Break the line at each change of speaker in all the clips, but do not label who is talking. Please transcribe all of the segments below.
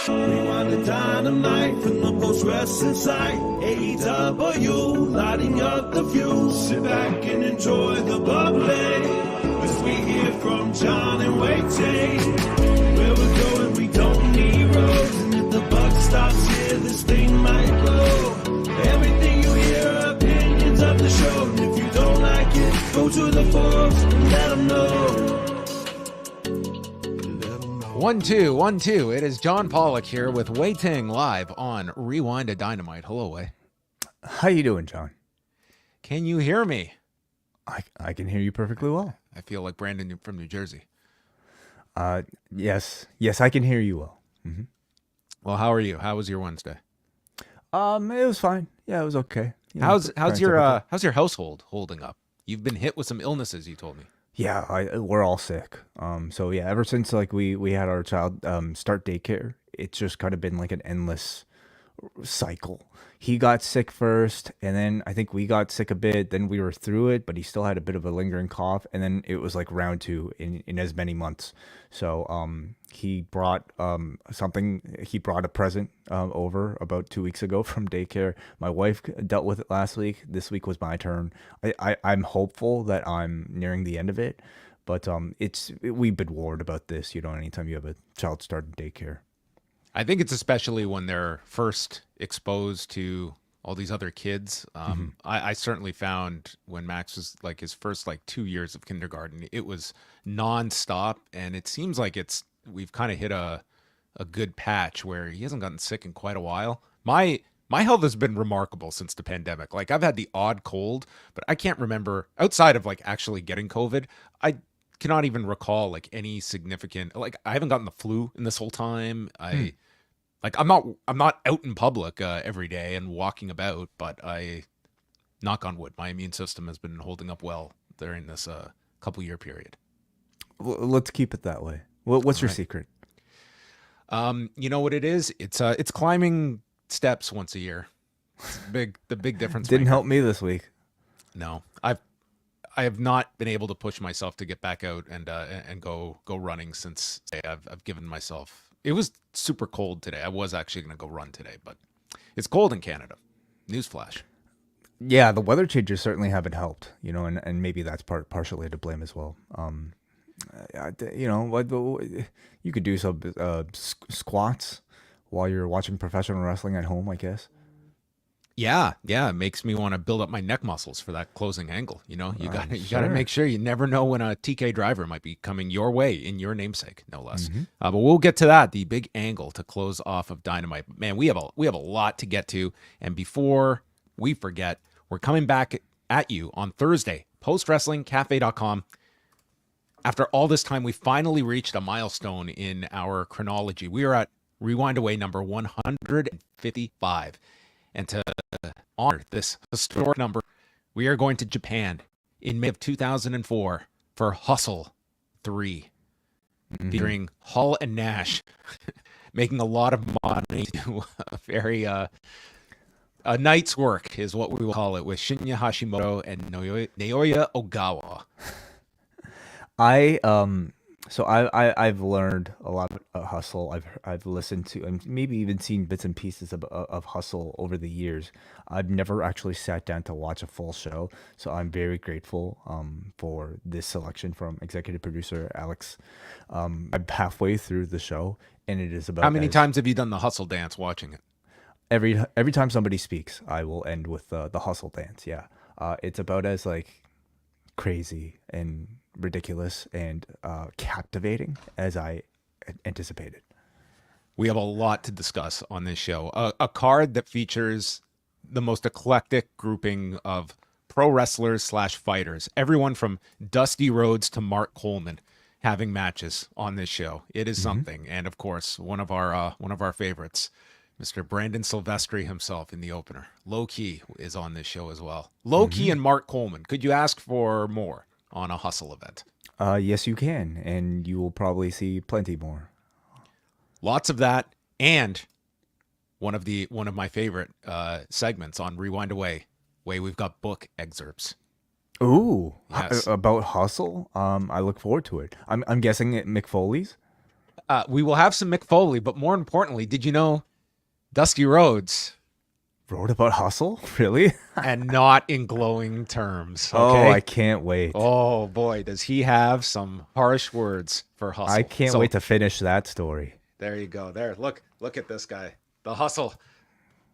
Rewind-A-Dynamite from the post wrestling site. AEW lighting up the fuse. Sit back and enjoy the bubbly as we hear from Jon and Wai Ting. Where we're going, we don't need roads, and if the buck stops here, this thing might blow. Everything you hear are opinions of the show, and if you don't like it, go to the forums and let them know.
1 2 1 2. It is John Pollock here with Wai Ting live on Rewind-A-Dynamite. Hello, Wai.
How you doing, John?
Can you hear me?
I can hear you perfectly well.
I feel like Brandon from New Jersey.
Yes, I can hear you well. Mm-hmm.
Well, how are you? How was your Wednesday?
It was fine. Yeah, it was okay.
How's your household holding up? You've been hit with some illnesses, you told me.
Yeah, we're all sick. So yeah, ever since like we had our child start daycare, it's just kind of been like an endless cycle. He got sick first, and then I think we got sick a bit. Then we were through it, but he still had a bit of a lingering cough, and then it was like round 2 in as many months. So he brought He brought a present over about 2 weeks ago from daycare. My wife dealt with it last week. This week was my turn. I'm hopeful that I'm nearing the end of it, but we've been warned about this. Anytime you have a child starting daycare.
I think it's especially when they're first exposed to all these other kids. I certainly found when Max was like his first 2 years of kindergarten, it was nonstop, and it seems like we've kind of hit a good patch where he hasn't gotten sick in quite a while. My health has been remarkable since the pandemic. Like, I've had the odd cold, but I can't remember outside of actually getting COVID. I cannot even recall any significant, I haven't gotten the flu in this whole time. I'm not out in public every day and walking about, but knock on wood, my immune system has been holding up well during this couple year period.
Well, let's keep it that way. What's your secret?
You know what it is? It's climbing steps once a year. It's the big difference.
Didn't help me this week.
No, I have not been able to push myself to get back out and go running since I've given myself. It was super cold today. I was actually going to go run today, but it's cold in Canada. Newsflash.
Yeah, the weather changes certainly haven't helped, and maybe that's partially to blame as well. You could do some squats while you're watching professional wrestling at home, I guess.
Yeah, it makes me want to build up my neck muscles for that closing angle. You got to make sure. You never know when a TK driver might be coming your way in your namesake, no less. Mm-hmm. But we'll get to that. The big angle to close off of Dynamite. Man, we have a lot to get to, and before we forget, we're coming back at you on Thursday. PostWrestlingCafe.com. After all this time, we finally reached a milestone in our chronology. We are at Rewind-A-Way number 155. And to honor this historic number, we are going to Japan in May of 2004 for Hustle 3, featuring Hall and Nash making a lot of money to a very a night's work is what we will call it, with Shinya Hashimoto and Naoya Ogawa.
I've learned a lot of Hustle. I've listened to and maybe even seen bits and pieces of Hustle over the years. I've never actually sat down to watch a full show, so I'm very grateful for this selection from executive producer Alex. I'm halfway through the show, and it is about.
How many times have you done the Hustle dance watching it?
Every time somebody speaks, I will end with the Hustle dance. Yeah, it's about as crazy and ridiculous and captivating as I anticipated.
We have a lot to discuss on this show. A card that features the most eclectic grouping of pro wrestlers / fighters. Everyone from Dusty Rhodes to Mark Coleman having matches on this show. It is something. And of course, one of our favorites, Mr. Brandon Silvestri himself in the opener. Low Key is on this show as well. Low Key and Mark Coleman. Could you ask for more on a Hustle event?
Yes, you can, and you will probably see plenty more.
Lots of that, and one of my favorite segments on Rewind-A-Way, we've got book excerpts.
Ooh,
yes.
About Hustle. I look forward to it. I'm guessing Mick Foley's.
We will have some Mick Foley, but more importantly, did you know Dusty Rhodes
Wrote about Hustle? Really?
and not in glowing terms?
Oh,
Okay?
I can't wait.
Oh boy, does he have some harsh words for Hustle?
I can't wait to finish that story.
There you go. There, look at this guy, the Hustler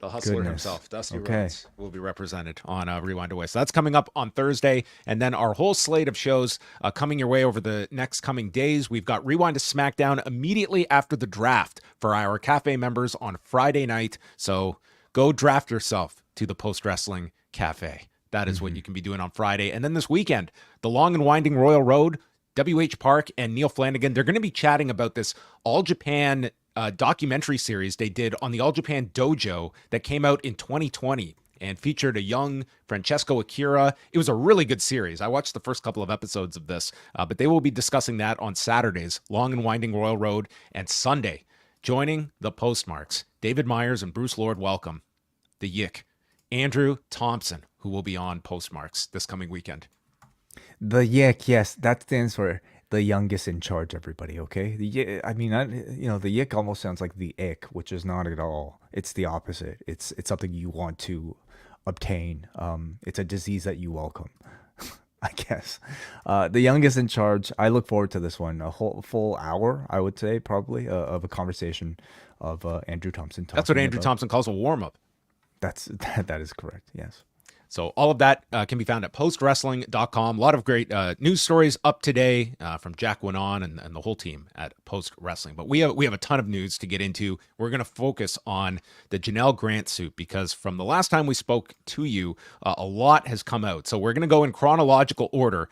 Goodness.
himself, Dusty
Okay.
Rhodes, will be represented on Rewind-A-Way. So that's coming up on Thursday, and then our whole slate of shows coming your way over the next coming days. We've got Rewind to SmackDown immediately after the draft for our Cafe members on Friday night. So go draft yourself to the Post Wrestling Cafe. That is what you can be doing on Friday. And then this weekend, the long and winding Royal Road, W.H. Park and Neil Flanagan, they're going to be chatting about this All Japan documentary series they did on the All Japan Dojo that came out in 2020 and featured a young Francesco Akira. It was a really good series. I watched the first couple of episodes of this, but they will be discussing that on Saturdays, Long and Winding Royal Road, and Sunday, joining the Postmarks. David Myers and Bruce Lord welcome the Yick, Andrew Thompson, who will be on Postmarks this coming weekend.
The Yick, yes, that stands for the youngest in charge, everybody, okay? The Yick almost sounds like the ick, which is not at all. It's the opposite. It's something you want to obtain. It's a disease that you welcome, I guess. The youngest in charge, I look forward to this one. A whole full hour, I would say, probably, of a conversation of Andrew Thompson talking.
That's what Andrew
about.
Thompson calls a warm-up.
That is correct, yes.
So all of that can be found at postwrestling.com. A lot of great news stories up today from Jack Winon and the whole team at Post Wrestling. But we have a ton of news to get into. We're going to focus on the Janel Grant suit because from the last time we spoke to you, a lot has come out. So we're going to go in chronological order,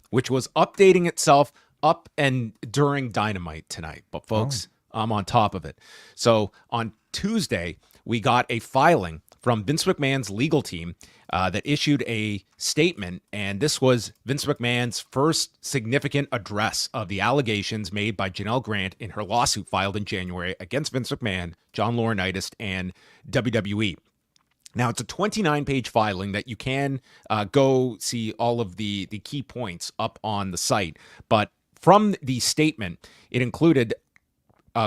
which was updating itself up and during Dynamite tonight. But folks, I'm on top of it. So on Tuesday, we got a filing from Vince McMahon's legal team that issued a statement, and this was Vince McMahon's first significant address of the allegations made by Janel Grant in her lawsuit filed in January against Vince McMahon, John Laurinaitis, and WWE. Now, it's a 29-page filing that you can go see all of the key points up on the site, but from the statement, it included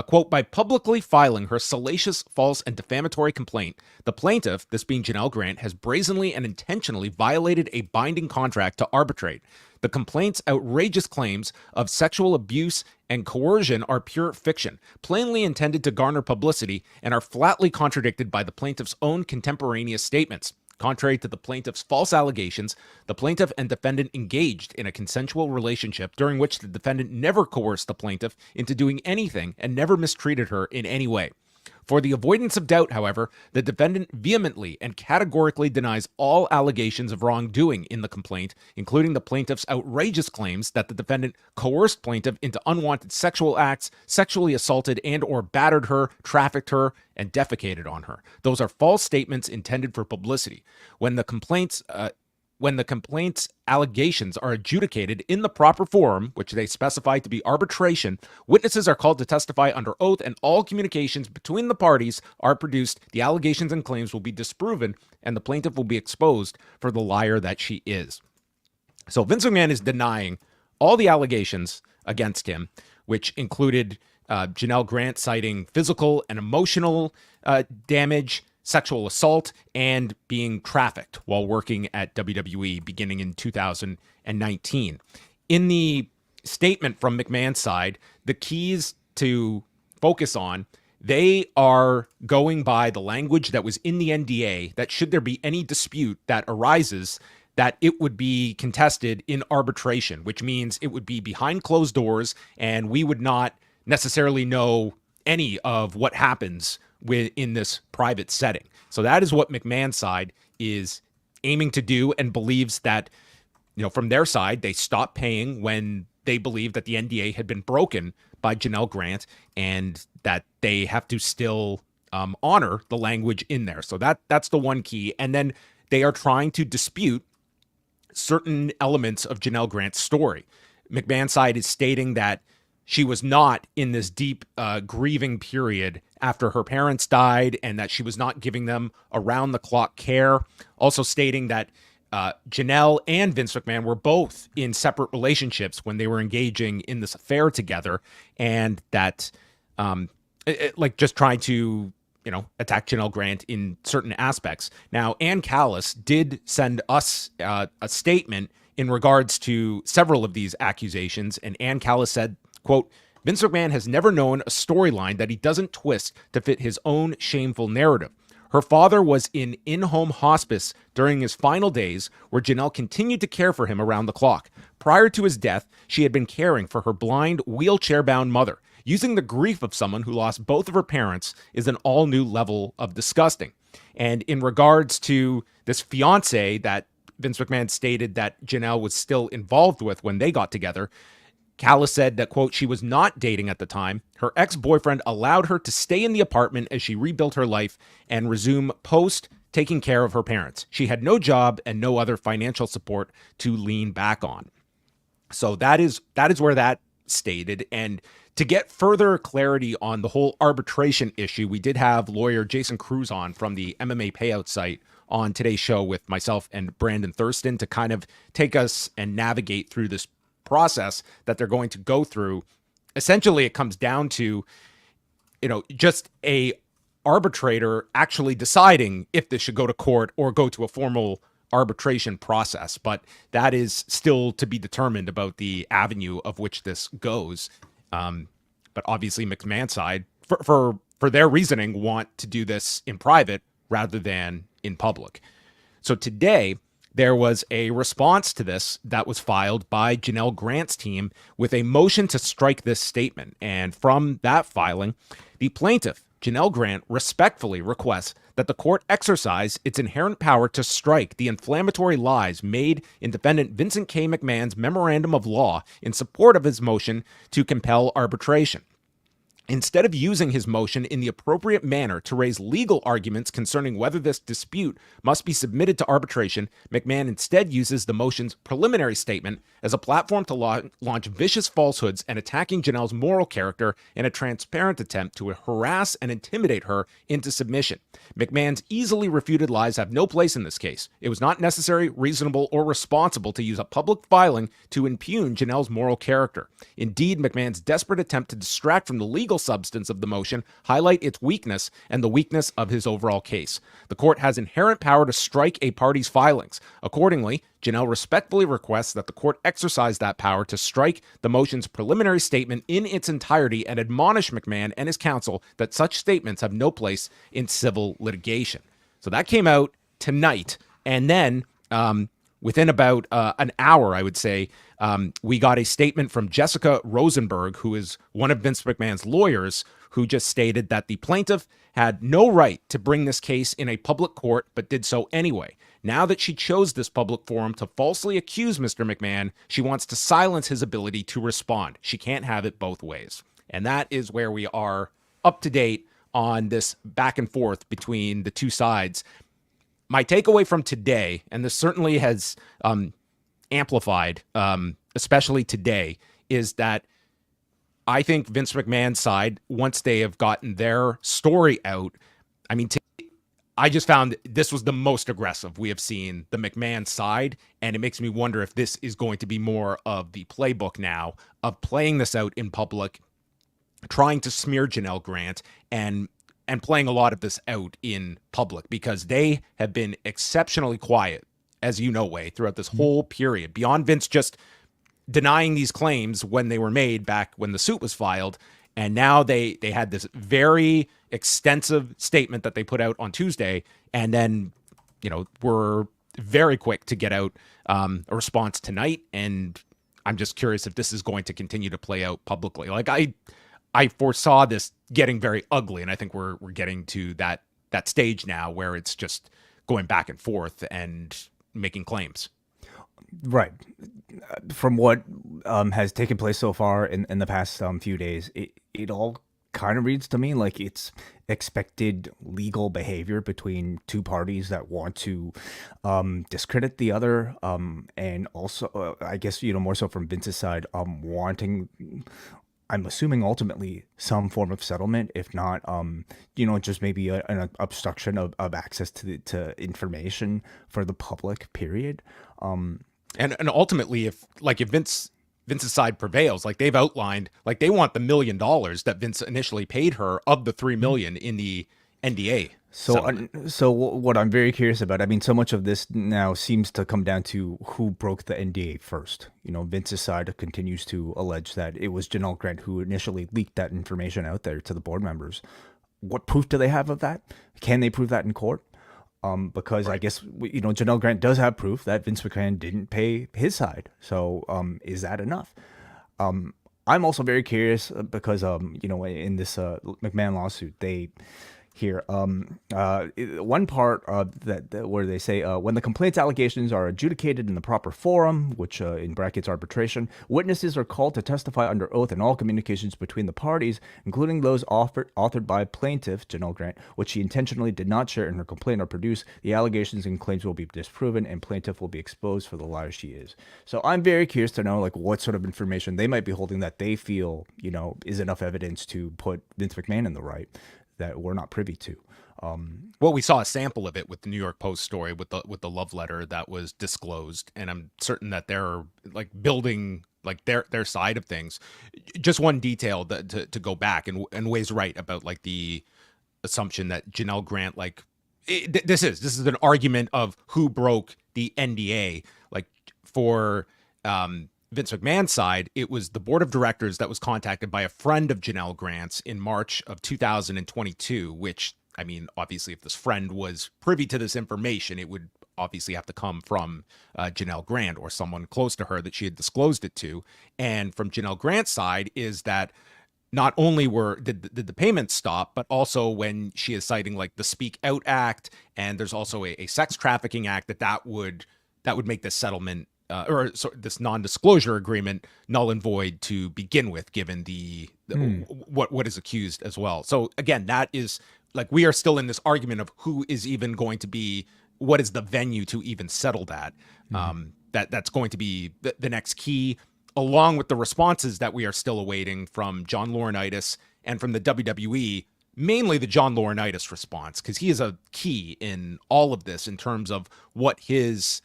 quote, by publicly filing her salacious, false, and defamatory complaint, the plaintiff, this being Janel Grant, has brazenly and intentionally violated a binding contract to arbitrate. The complaint's outrageous claims of sexual abuse and coercion are pure fiction, plainly intended to garner publicity, and are flatly contradicted by the plaintiff's own contemporaneous statements. Contrary to the plaintiff's false allegations, the plaintiff and defendant engaged in a consensual relationship during which the defendant never coerced the plaintiff into doing anything and never mistreated her in any way. For the avoidance of doubt, however, the defendant vehemently and categorically denies all allegations of wrongdoing in the complaint, including the plaintiff's outrageous claims that the defendant coerced plaintiff into unwanted sexual acts, sexually assaulted and or battered her, trafficked her, and defecated on her. Those are false statements intended for publicity. When the complaint's allegations are adjudicated in the proper forum, which they specify to be arbitration, witnesses are called to testify under oath and all communications between the parties are produced, the allegations and claims will be disproven, and the plaintiff will be exposed for the liar that she is. So Vince McMahon is denying all the allegations against him, which included Janel Grant citing physical and emotional damage, sexual assault, and being trafficked while working at WWE beginning in 2019. In the statement from McMahon's side, the keys to focus on, they are going by the language that was in the NDA, that should there be any dispute that arises, that it would be contested in arbitration, which means it would be behind closed doors and we would not necessarily know any of what happens in this private setting. So that is what McMahon's side is aiming to do, and believes that, from their side, they stopped paying when they believed that the NDA had been broken by Janel Grant, and that they have to still honor the language in there. So that's the one key. And then they are trying to dispute certain elements of Janel Grant's story. McMahon's side is stating that she was not in this deep grieving period after her parents died, and that she was not giving them around-the-clock care. Also stating that Janelle and Vince McMahon were both in separate relationships when they were engaging in this affair together, and that like just trying to, attack Janel Grant in certain aspects. Now, Ann Callis did send us a statement in regards to several of these accusations, and Ann Callis said, quote, Vince McMahon has never known a storyline that he doesn't twist to fit his own shameful narrative. Her father was in-home hospice during his final days, where Janelle continued to care for him around the clock. Prior to his death, she had been caring for her blind, wheelchair-bound mother. Using the grief of someone who lost both of her parents is an all-new level of disgusting. And in regards to this fiance that Vince McMahon stated that Janelle was still involved with when they got together, Callis said that, quote, she was not dating at the time. Her ex-boyfriend allowed her to stay in the apartment as she rebuilt her life and resume taking care of her parents. She had no job and no other financial support to lean back on. So that is where that stated. And to get further clarity on the whole arbitration issue, we did have lawyer Jason Cruz on from the MMA Payout site on today's show with myself and Brandon Thurston to kind of take us and navigate through this process that they're going to go through. Essentially, it comes down to, just a arbitrator actually deciding if this should go to court or go to a formal arbitration process. But that is still to be determined about the avenue of which this goes. But obviously McMahon's side, for their reasoning, want to do this in private rather than in public. So today, there was a response to this that was filed by Janel Grant's team with a motion to strike this statement. And from that filing, the plaintiff, Janel Grant, respectfully requests that the court exercise its inherent power to strike the inflammatory lies made in defendant Vincent K. McMahon's memorandum of law in support of his motion to compel arbitration. Instead of using his motion in the appropriate manner to raise legal arguments concerning whether this dispute must be submitted to arbitration, McMahon instead uses the motion's preliminary statement as a platform to launch vicious falsehoods and attacking Janelle's moral character in a transparent attempt to harass and intimidate her into submission. McMahon's easily refuted lies have no place in this case. It was not necessary, reasonable, or responsible to use a public filing to impugn Janelle's moral character. Indeed, McMahon's desperate attempt to distract from the legal substance of the motion highlight its weakness and the weakness of his overall case. The court has inherent power to strike a party's filings. Accordingly, Janelle respectfully requests that the court exercise that power to strike the motion's preliminary statement in its entirety and admonish McMahon and his counsel that such statements have no place in civil litigation. So that came out tonight, and then within about an hour, I would say, we got a statement from Jessica Rosenberg, who is one of Vince McMahon's lawyers, who just stated that the plaintiff had no right to bring this case in a public court, but did so anyway. Now that she chose this public forum to falsely accuse Mr. McMahon, she wants to silence his ability to respond. She can't have it both ways. And that is where we are up to date on this back and forth between the two sides. My takeaway from today, and this certainly has amplified, especially today, is that I think Vince McMahon's side, once they have gotten their story out, I just found this was the most aggressive we have seen the McMahon side, and it makes me wonder if this is going to be more of the playbook now of playing this out in public, trying to smear Janel Grant, and playing a lot of this out in public, because they have been exceptionally quiet, as you know, Wai, throughout this whole period, beyond Vince just denying these claims when they were made back when the suit was filed. And now they had this very extensive statement that they put out on Tuesday, and then, were very quick to get out a response tonight. And I'm just curious if this is going to continue to play out publicly. Like I foresaw this getting very ugly, and I think we're getting to that stage now where it's just going back and forth and making claims.
Right. From what has taken place so far in the past few days, it all kind of reads to me like it's expected legal behavior between two parties that want to discredit the other, and also I guess more so from Vince's side, wanting I'm assuming ultimately some form of settlement, if not, just maybe an obstruction of access to information for the public, period.
And ultimately, if Vince's side prevails, like they've outlined, like they want the $1 million that Vince initially paid her of the $3 million in the NDA.
So what I'm very curious about, I mean, so much of this now seems to come down to who broke the NDA first. Vince's side continues to allege that it was Janel Grant who initially leaked that information out there to the board members. What proof do they have of that? Can they prove that in court? Because right. I guess, Janel Grant does have proof that Vince McMahon didn't pay his side. So is that enough? I'm also very curious because, in this McMahon lawsuit, they... Here, one part that where they say when the complaints allegations are adjudicated in the proper forum, which in brackets arbitration, witnesses are called to testify under oath in all communications between the parties, including those authored by plaintiff Janel Grant, which she intentionally did not share in her complaint or produce. The allegations and claims will be disproven, and plaintiff will be exposed for the liar she is. So I'm very curious to know what sort of information they might be holding that they feel is enough evidence to put Vince McMahon in the right, that we're not privy to.
Well, we saw a sample of it with the New York Post story with the love letter that was disclosed, and I'm certain that they're building their side of things. Just one detail to go back, and Wai's right about the assumption that Janel Grant this is an argument of who broke the NDA. For Vince McMahon's side, it was the board of directors that was contacted by a friend of Janel Grant's in March of 2022, which, I mean, obviously if this friend was privy to this information, it would obviously have to come from Janel Grant or someone close to her that she had disclosed it to. And from Janel Grant's side is that not only did the payments stop, but also when she is citing the Speak Out Act, and there's also a sex trafficking act that would make this settlement this non-disclosure agreement null and void to begin with, given what is accused as well. So again, that is we are still in this argument of who is even going to be, what is the venue to even settle that. That's going to be the next key, along with the responses that we are still awaiting from John Laurinaitis and from the WWE, mainly the John Laurinaitis response, because he is a key in all of this in terms of what his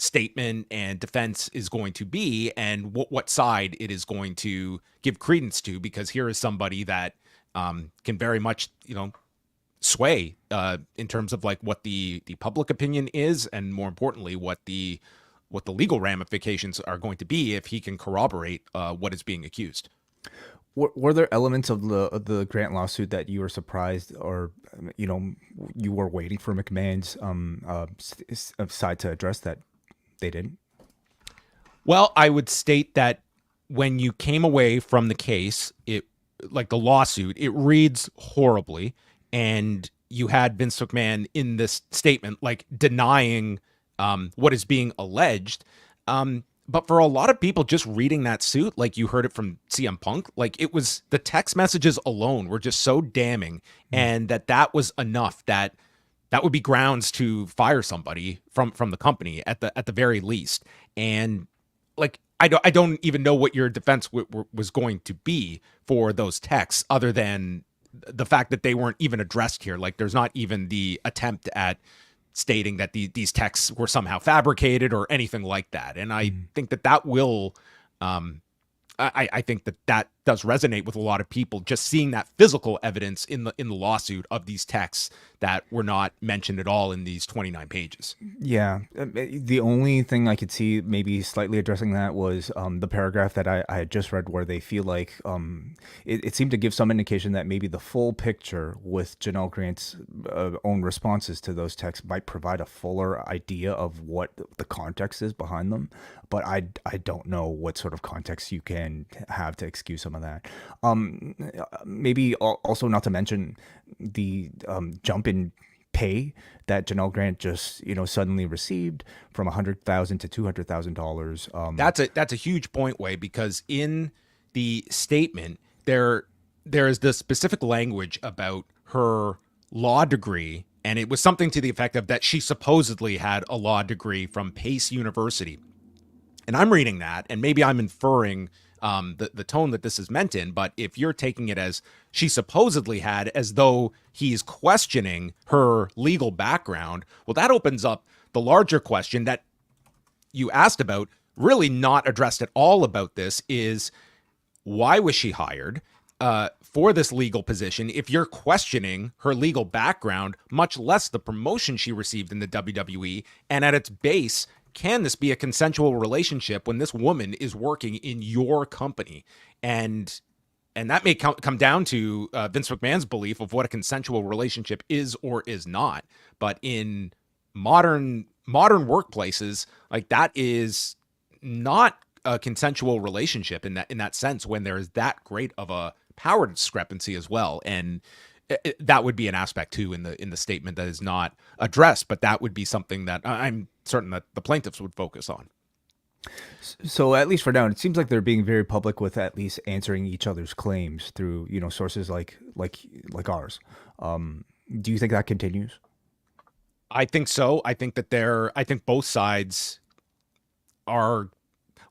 statement and defense is going to be, and what side it is going to give credence to, because here is somebody that can very much sway in terms of what the public opinion is, and more importantly what the legal ramifications are going to be if he can corroborate what is being accused.
Were there elements of the Grant lawsuit that you were surprised, or you were waiting for McMahon's side to address that they didn't?
Well, I would state that when you came away from the case, the lawsuit, it reads horribly, and you had Vince McMahon in this statement denying what is being alleged. But for a lot of people just reading that suit, you heard it from CM Punk, it was the text messages alone were just so damning, and that was enough that would be grounds to fire somebody from the company at the very least. And I don't even know what your defense was going to be for those texts, other than the fact that they weren't even addressed here. There's not even the attempt at stating that these texts were somehow fabricated or anything like that. And I think that will, I think that does resonate with a lot of people, just seeing that physical evidence in the lawsuit of these texts that were not mentioned at all in these 29 pages.
Yeah. The only thing I could see maybe slightly addressing that was the paragraph that I had just read, where they feel it seemed to give some indication that maybe the full picture with Janel Grant's own responses to those texts might provide a fuller idea of what the context is behind them. But I don't know what sort of context you can have to excuse some of that. Maybe also not to mention the jump in pay that Janel Grant just suddenly received from $100,000 to $200,000.
That's a huge point, Wai, because in the statement there is the specific language about her law degree, and it was something to the effect of that she supposedly had a law degree from Pace University. And I'm reading that, and maybe I'm inferring the tone that this is meant in. But if you're taking it as she supposedly had, as though he's questioning her legal background, well, that opens up the larger question that you asked about, really not addressed at all about this, is why was she hired for this legal position if you're questioning her legal background, much less the promotion she received in the WWE? And at its base, can this be a consensual relationship when this woman is working in your company? And that may come down to Vince McMahon's belief of what a consensual relationship is or is not. But in modern workplaces, like, that is not a consensual relationship in that sense, when there is that great of a power discrepancy as well. And that would be an aspect too in the statement that is not addressed, but that would be something that I'm certain that the plaintiffs would focus on.
So at least for now, it seems like they're being very public with at least answering each other's claims through, sources like ours. Do you think that continues?
I think so. I think that I think both sides are,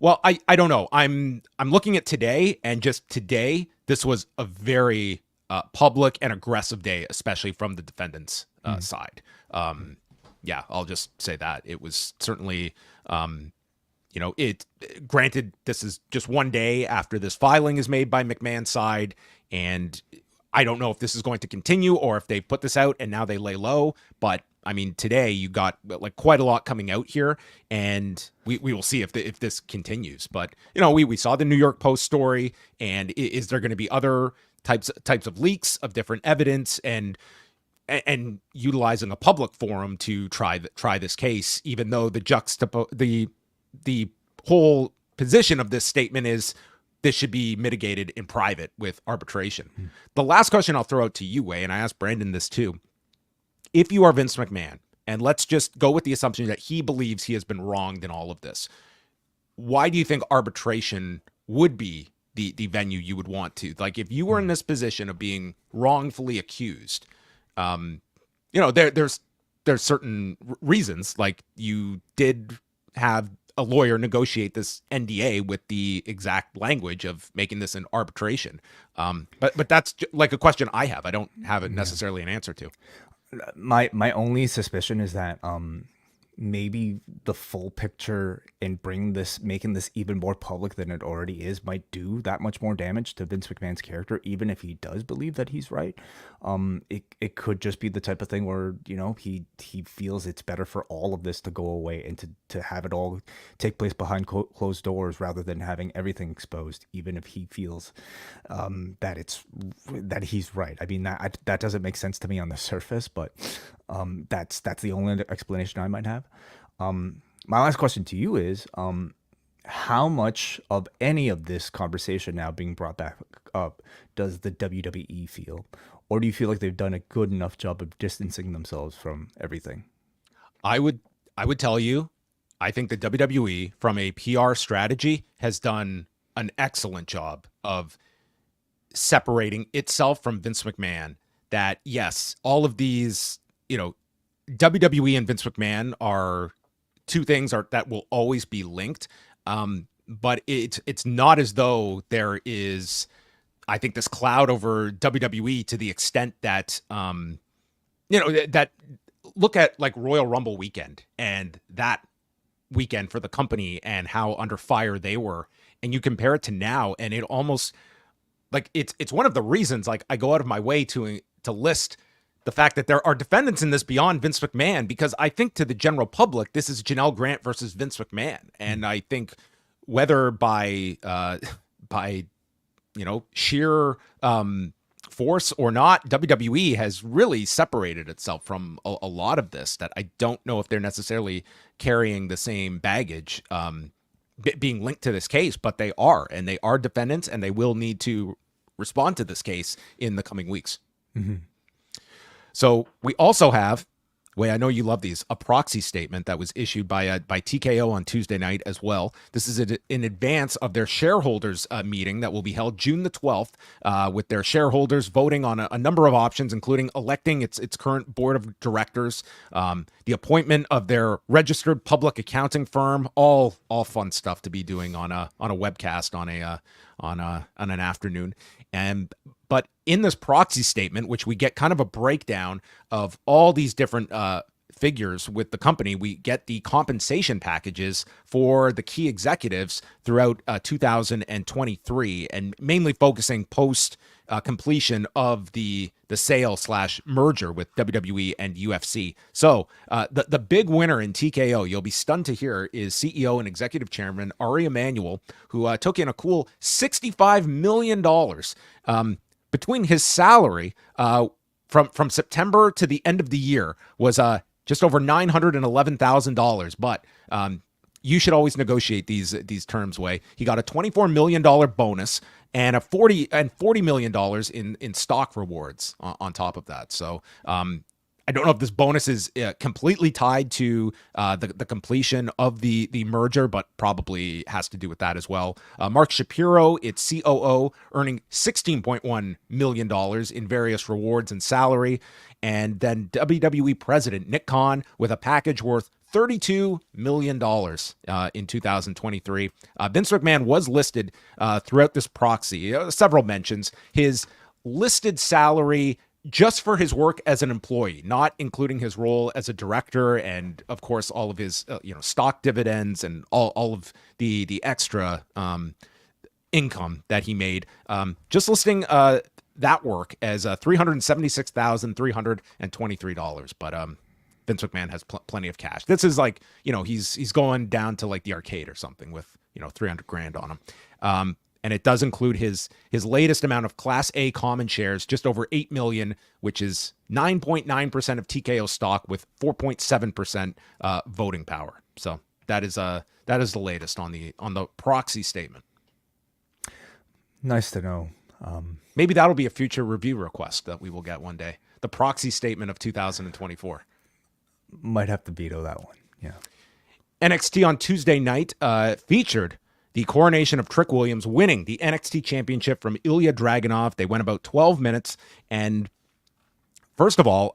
well, I don't know. I'm looking at today, and just today, this was a very public and aggressive day, especially from the defendants' side. Yeah, I'll just say that it was certainly, granted, this is just one day after this filing is made by McMahon's side, and I don't know if this is going to continue or if they put this out and now they lay low. But I mean, today you got like quite a lot coming out here, and we will see if this continues. But we saw the New York Post story, and is there going to be other types of leaks of different evidence and utilizing a public forum to try this case, even though the whole position of this statement is this should be mitigated in private with arbitration. The last question I'll throw out to you, Wai, and I asked Brandon this too. If you are Vince McMahon, and let's just go with the assumption that he believes he has been wronged in all of this, why do you think arbitration would be the venue you would want to? Like, if you were in this position of being wrongfully accused, there's certain reasons, like you did have a lawyer negotiate this NDA with the exact language of making this an arbitration. But that's like a question I have. I don't have necessarily an answer to.
My only suspicion is that maybe the full picture and making this even more public than it already is might do that much more damage to Vince McMahon's character, even if he does believe that he's right. It could just be the type of thing where he feels it's better for all of this to go away and to have it all take place behind closed doors rather than having everything exposed, even if he feels that he's right. I mean, that doesn't make sense to me on the surface, but that's the only explanation I might have. My last question to you is, how much of any of this conversation now being brought back up does the WWE feel? Or do you feel like they've done a good enough job of distancing themselves from everything?
I would tell you, I think the WWE, from a PR strategy, has done an excellent job of separating itself from Vince McMahon. That, yes, all of these, WWE and Vince McMahon are two things that will always be linked. But it's not as though there is, I think, this cloud over WWE to the extent that, that look at like Royal Rumble weekend and that weekend for the company and how under fire they were. And you compare it to now, and it almost like it's one of the reasons, like, I go out of my way to list the fact that there are defendants in this beyond Vince McMahon, because I think to the general public, this is Janel Grant versus Vince McMahon. And I think whether by sheer force or not, WWE has really separated itself from a lot of this, that I don't know if they're necessarily carrying the same baggage being linked to this case, but they are, and they are defendants, and they will need to respond to this case in the coming weeks. Mm-hmm. So we also have Wait, I know you love these. A proxy statement that was issued by TKO on Tuesday night as well. This is in advance of their shareholders meeting that will be held June the 12th, with their shareholders voting on a number of options, including electing its current board of directors, the appointment of their registered public accounting firm, all fun stuff to be doing on a webcast on an afternoon. But in this proxy statement, which we get kind of a breakdown of all these different figures with the company, we get the compensation packages for the key executives throughout 2023, and mainly focusing post completion of the sale/merger with WWE and UFC. So the big winner in TKO, you'll be stunned to hear, is CEO and Executive Chairman Ari Emanuel, who took in a cool $65 million. Between his salary from September to the end of the year was just over $911,000. But you should always negotiate these terms, Way. He got a $24 million bonus and a $40 million in stock rewards on top of that. So I don't know if this bonus is completely tied to the completion of the merger, but probably has to do with that as well. Mark Shapiro, its COO, earning $16.1 million in various rewards and salary. And then WWE President Nick Khan with a package worth $32 million in 2023. Vince McMahon was listed throughout this proxy, several mentions. His listed salary just for his work as an employee, not including his role as a director and, of course, all of his stock dividends and all of the extra income that he made. Just listing that work as $376,323. But Vince McMahon has plenty of cash. This is like, he's going down to like the arcade or something with $300,000 on him. And it does include his latest amount of Class A common shares, just over 8 million, which is 9.9% of TKO stock with 4.7% voting power. So that is the latest on the proxy statement.
Nice to know.
Maybe that'll be a future review request that we will get one day. The proxy statement of 2024.
Might have to veto that one. Yeah.
NXT on Tuesday night featured the coronation of Trick Williams winning the NXT Championship from Ilya Dragunov. They went about 12 minutes. And first of all,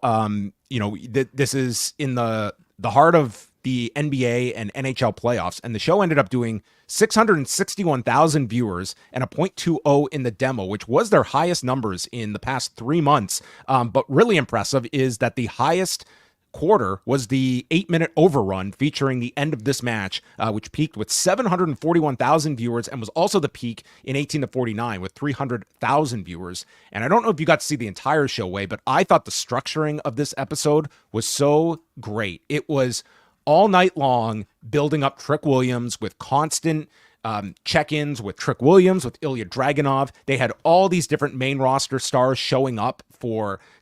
this is in the heart of the NBA and NHL playoffs. And the show ended up doing 661,000 viewers and a .20 in the demo, which was their highest numbers in the past 3 months. But really impressive is that the highest quarter was the 8-minute overrun featuring the end of this match, which peaked with 741,000 viewers and was also the peak in 18 to 49 with 300,000 viewers. And I don't know if you got to see the entire show, Way, but I thought the structuring of this episode was so great. It was all night long building up Trick Williams with constant check-ins with Trick Williams, with Ilya Dragunov. They had all these different main roster stars showing up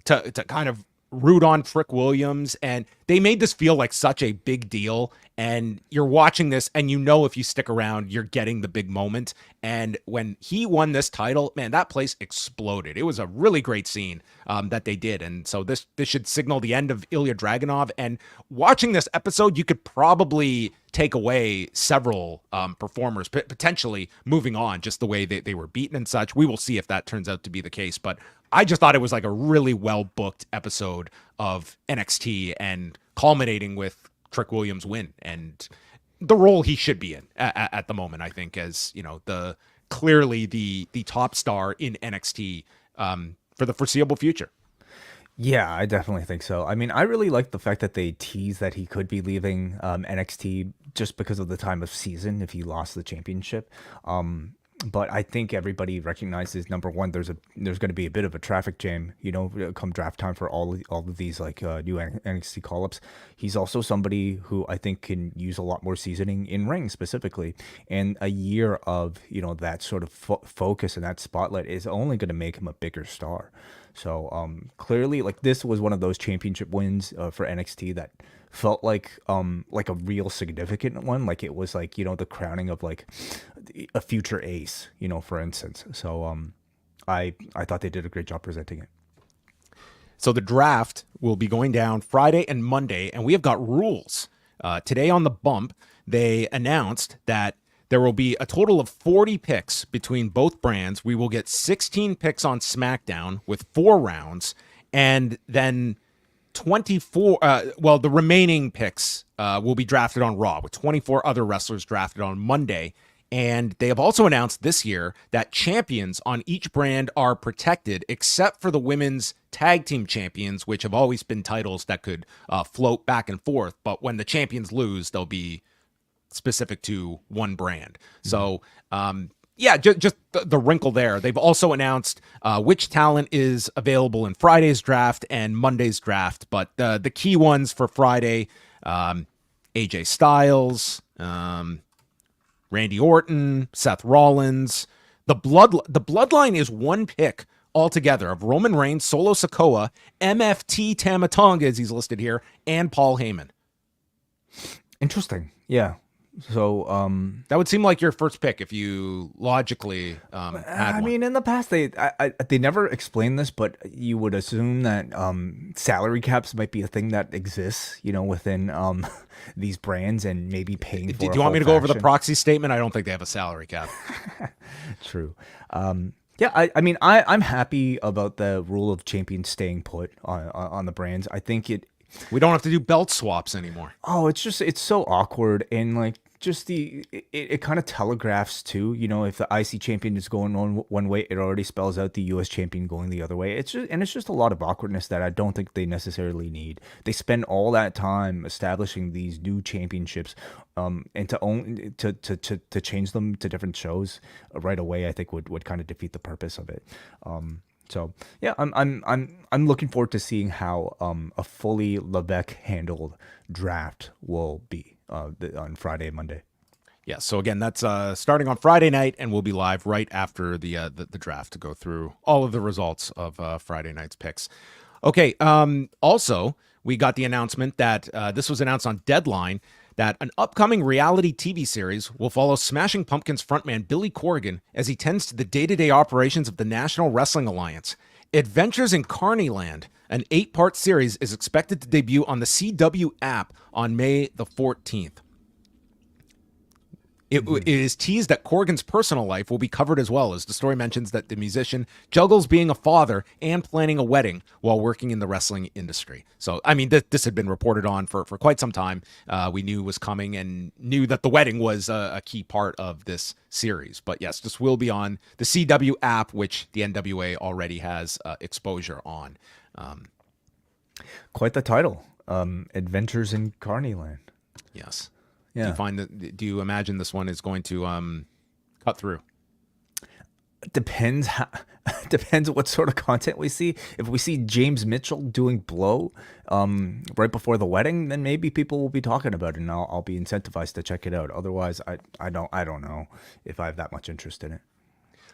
to kind of root on Trick Williams, and they made this feel like such a big deal. And you're watching this, and if you stick around, you're getting the big moment. And when he won this title, man, that place exploded. It was a really great scene that they did. And so this should signal the end of Ilya Dragunov. And watching this episode, you could probably take away several performers, potentially moving on, just the way they were beaten and such. We will see if that turns out to be the case. But I just thought it was like a really well-booked episode of NXT and culminating with Trick Williams' win and the role he should be in at the moment, I think, as, clearly the top star in NXT for the foreseeable future.
Yeah, I definitely think so. I mean, I really like the fact that they teased that he could be leaving NXT just because of the time of season if he lost the championship. But I think everybody recognizes, number one, there's going to be a bit of a traffic jam, come draft time for all of these new NXT call-ups. He's also somebody who I think can use a lot more seasoning in ring specifically, and a year of that sort of focus and that spotlight is only going to make him a bigger star. So clearly, this was one of those championship wins for NXT that felt like a real significant one. Like it was the crowning of a future ace, for instance. So I thought they did a great job presenting it.
So the draft will be going down Friday and Monday, and we have got rules. Today on the bump, they announced that there will be a total of 40 picks between both brands. We will get 16 picks on SmackDown with 4 rounds, and then 24, the remaining picks will be drafted on Raw, with 24 other wrestlers drafted on Monday. And they have also announced this year that champions on each brand are protected, except for the women's tag team champions, which have always been titles that could float back and forth. But when the champions lose, they'll be specific to one brand. So, just the wrinkle there. They've also announced which talent is available in Friday's draft and Monday's draft. But the key ones for Friday, AJ Styles, Randy Orton, Seth Rollins. The bloodline is one pick altogether of Roman Reigns, Solo Sikoa, MFT Tama Tonga, as he's listed here, and Paul Heyman.
Interesting. Yeah. So
that would seem like your first pick if you logically had one.
I mean, in the past they never explained this, but you would assume that salary caps might be a thing that exists, within these brands, and maybe paying for.
Do you want me to go over the proxy statement? I don't think they have a salary cap.
True. I mean, I'm happy about the rule of champions staying put on the brands. I think
we don't have to do belt swaps anymore.
Oh, it's so awkward, and it kind of telegraphs too. If the IC champion is going on one way, it already spells out the US champion going the other way. It's just a lot of awkwardness that I don't think they necessarily need. They spend all that time establishing these new championships, and to change them to different shows right away, I think would kind of defeat the purpose of it. So yeah, I'm looking forward to seeing how a fully Lebec handled draft will be on Friday and Monday.
Yeah. So again, that's starting on Friday night, and we'll be live right after the draft to go through all of the results of Friday night's picks. Okay. Also, we got the announcement that this was announced on Deadline, that an upcoming reality TV series will follow Smashing Pumpkins frontman Billy Corgan as he tends to the day-to-day operations of the National Wrestling Alliance. Adventures in Carnyland, an 8-part series, is expected to debut on the CW app on May the 14th. It is teased that Corgan's personal life will be covered as well, as the story mentions that the musician juggles being a father and planning a wedding while working in the wrestling industry. So, I mean, this had been reported on for quite some time. We knew it was coming and knew that the wedding was a key part of this series. But yes, this will be on the CW app, which the NWA already has exposure on.
Quite the title, Adventures in Carnyland.
Yes.
Yeah.
Do you imagine this one is going to cut through?
Depends what sort of content we see. If we see James Mitchell doing blow right before the wedding, then maybe people will be talking about it, and I'll be incentivized to check it out. Otherwise, I don't know if I have that much interest in it.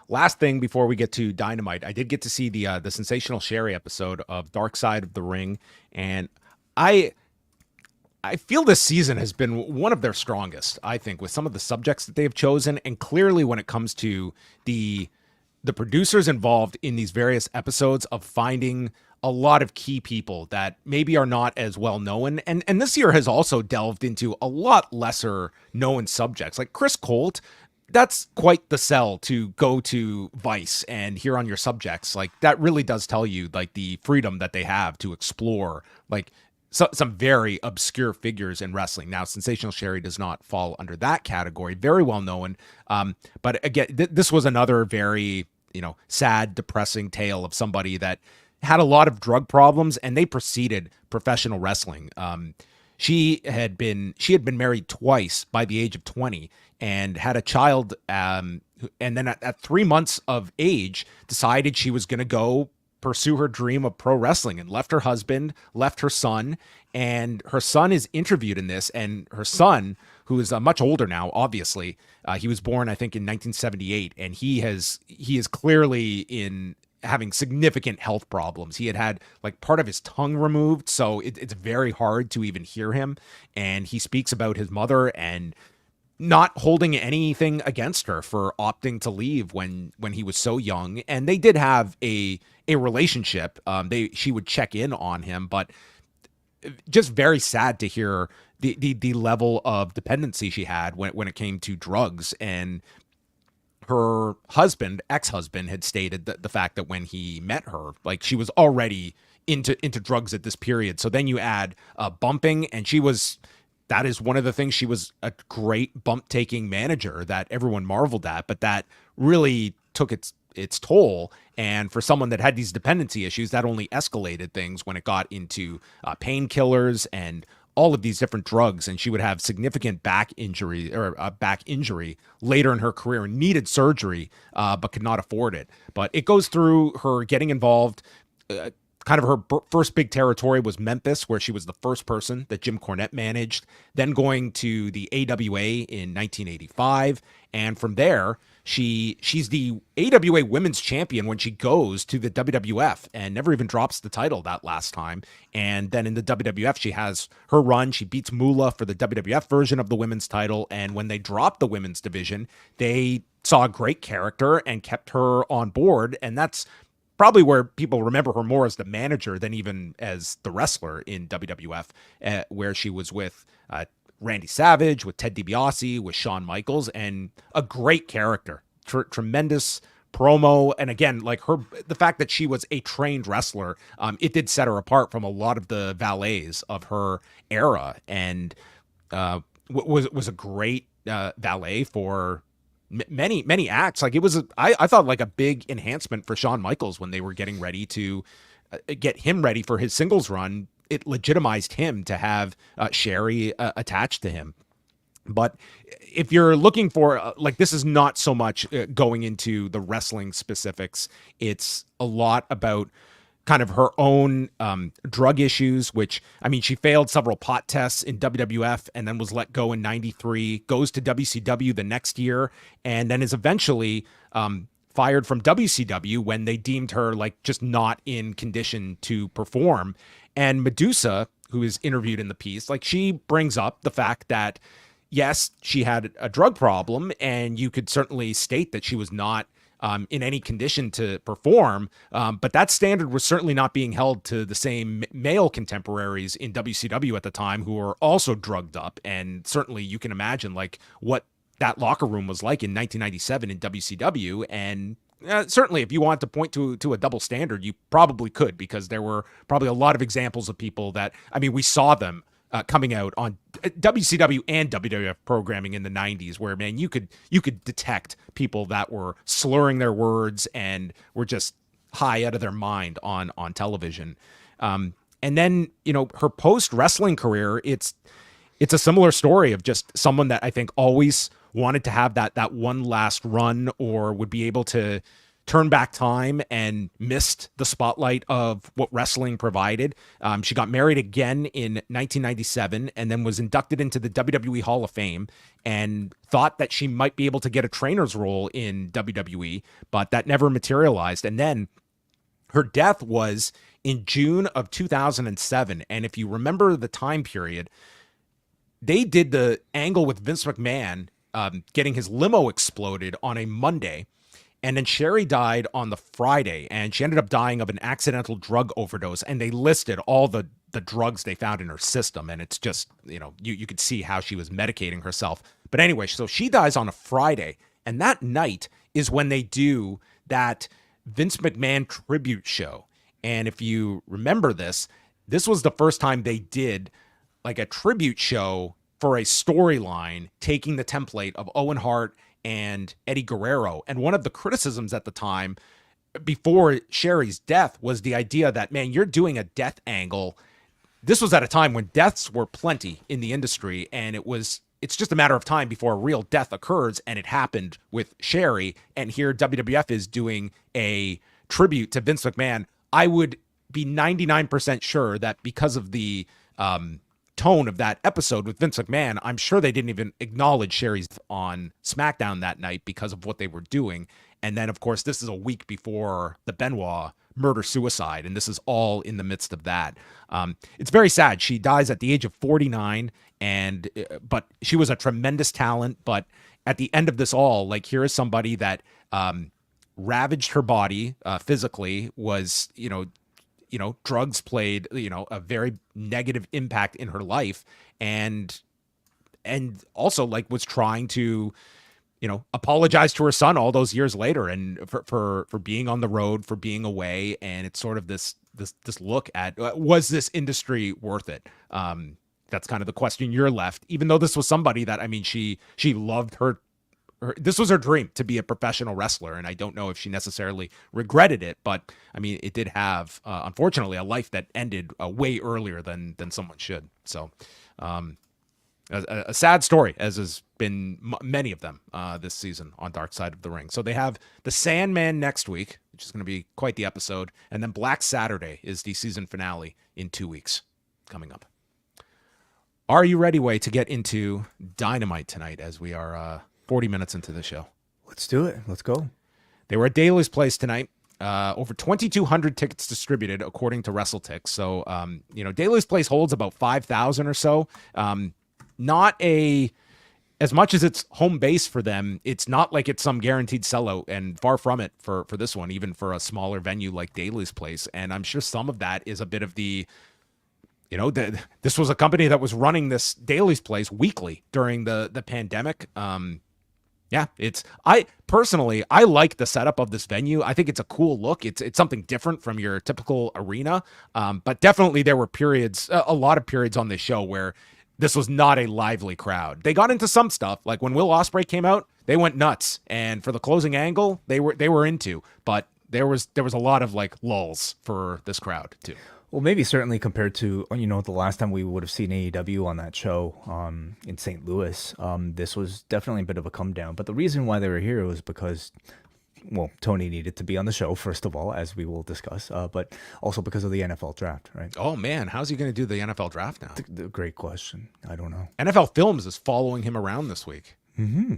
Last thing before we get to Dynamite, I did get to see the Sensational Sherri episode of Dark Side of the Ring, and I feel this season has been one of their strongest, I think, with some of the subjects that they have chosen. And clearly when it comes to the producers involved in these various episodes of finding a lot of key people that maybe are not as well known. And this year has also delved into a lot lesser known subjects. Like Chris Colt, that's quite the sell to go to Vice and hear on your subjects. Like that really does tell you like the freedom that they have to explore like some very obscure figures in wrestling. Now, Sensational Sherri does not fall under that category. Very well known. But again, this was another very, sad, depressing tale of somebody that had a lot of drug problems, and they preceded professional wrestling. She had been married twice by the age of 20 and had a child. And then at 3 months of age, decided she was going to go pursue her dream of pro wrestling, and left her husband, left her son, and her son is interviewed in this. And her son, who is much older now, obviously, he was born, I think, in 1978, and he is clearly in having significant health problems. He had like part of his tongue removed, so it's very hard to even hear him. And he speaks about his mother, and not holding anything against her for opting to leave when he was so young. And they did have a relationship. She would check in on him, but just very sad to hear the level of dependency she had when it came to drugs. And her ex-husband had stated that the fact that when he met her, like, she was already into drugs at this period. So then you add bumping, and that is one of the things. She was a great bump taking manager that everyone marveled at, but that really took its toll. And for someone that had these dependency issues, that only escalated things when it got into painkillers and all of these different drugs. And she would have significant back injury later in her career and needed surgery, but could not afford it. But it goes through her getting involved. Kind of her first big territory was Memphis, where she was the first person that Jim Cornette managed, then going to the AWA in 1985. And from there, she's the AWA Women's Champion when she goes to the WWF and never even drops the title that last time. And then in the WWF, she has her run. She beats Moolah for the WWF version of the women's title. And when they dropped the women's division, they saw a great character and kept her on board. And that's probably where people remember her more as the manager than even as the wrestler in WWF, where she was with Randy Savage, with Ted DiBiase, with Shawn Michaels, and a great character, tremendous promo. And again, like the fact that she was a trained wrestler, it did set her apart from a lot of the valets of her era, and was a great valet for many acts. Like, it was I thought like a big enhancement for Shawn Michaels when they were getting ready to get him ready for his singles run. It legitimized him to have Sherri attached to him. But if you're looking for like, this is not so much going into the wrestling specifics. It's a lot about kind of her own drug issues, which, I mean, she failed several pot tests in WWF and then was let go in 93, goes to WCW the next year, and then is eventually fired from WCW when they deemed her like just not in condition to perform. And Medusa, who is interviewed in the piece, like, she brings up the fact that, yes, she had a drug problem, and you could certainly state that she was not in any condition to perform. But that standard was certainly not being held to the same male contemporaries in WCW at the time, who were also drugged up. And certainly you can imagine like what that locker room was like in 1997 in WCW. And certainly if you want to point to a double standard, you probably could, because there were probably a lot of examples of people that, I mean, we saw them coming out on WCW and WWF programming in the 90s, where, man, you could detect people that were slurring their words and were just high out of their mind on television. And then, you know, her post wrestling career, it's a similar story of just someone that I think always wanted to have that one last run, or would be able to turn back time, and missed the spotlight of what wrestling provided. She got married again in 1997 and then was inducted into the WWE Hall of Fame, and thought that she might be able to get a trainer's role in WWE, but that never materialized. And then her death was in June of 2007. And if you remember the time period, they did the angle with Vince McMahon getting his limo exploded on a Monday. And then Sherri died on the Friday, and she ended up dying of an accidental drug overdose. And they listed all the drugs they found in her system. And it's just, you know, you could see how she was medicating herself. But anyway, so she dies on a Friday. And that night is when they do that Vince McMahon tribute show. And if you remember this was the first time they did like a tribute show for a storyline, taking the template of Owen Hart and Eddie Guerrero. And one of the criticisms at the time, before Sherri's death, was the idea that, man, you're doing a death angle. This was at a time when deaths were plenty in the industry, and it's just a matter of time before a real death occurs, and it happened with Sherri. And here WWF is doing a tribute to Vince McMahon. I would be 99% sure that because of the tone of that episode with Vince McMahon, I'm sure they didn't even acknowledge Sherri's on SmackDown that night because of what they were doing. And then, of course, this is a week before the Benoit murder-suicide, and this is all in the midst of that. It's very sad. She dies at the age of 49, but she was a tremendous talent. But at the end of this all, like, here is somebody that ravaged her body physically, was, drugs played, a very negative impact in her life, and also, like, was trying to, apologize to her son all those years later, and for being on the road, for being away. And it's sort of this look at, was this industry worth it? That's kind of the question you're left, even though this was somebody that, I mean, she loved her, this was her dream, to be a professional wrestler. And I don't know if she necessarily regretted it, but I mean, it did have, unfortunately, a life that ended way earlier than someone should. So, a sad story, as has been many of them this season on Dark Side of the Ring. So they have the Sandman next week, which is going to be quite the episode. And then Black Saturday is the season finale in 2 weeks coming up. Are you ready, Wai, to get into Dynamite tonight, as we are 40 minutes into the show?
Let's do it. Let's go.
They were at Daly's Place tonight. Over 2,200 tickets distributed, according to WrestleTix. So, Daly's Place holds about 5,000 or so. Not as much as it's home base for them, it's not like it's some guaranteed sellout, and far from it for this one, even for a smaller venue like Daly's Place. And I'm sure some of that is a bit of the, this was a company that was running this Daly's Place weekly during the pandemic. I personally like the setup of this venue. I think it's a cool look. It's something different from your typical arena. But definitely there were a lot of periods on this show where this was not a lively crowd. They got into some stuff, like when Will Ospreay came out, they went nuts. And for the closing angle, they were into, but there was a lot of like lulls for this crowd too.
Well, maybe certainly compared to, the last time we would have seen AEW on that show in St. Louis, this was definitely a bit of a come down. But the reason why they were here was because, well, Tony needed to be on the show, first of all, as we will discuss, but also because of the NFL draft, right?
Oh, man. How's he going to do the NFL draft now?
The great question. I don't know.
NFL Films is following him around this week.
Mm-hmm.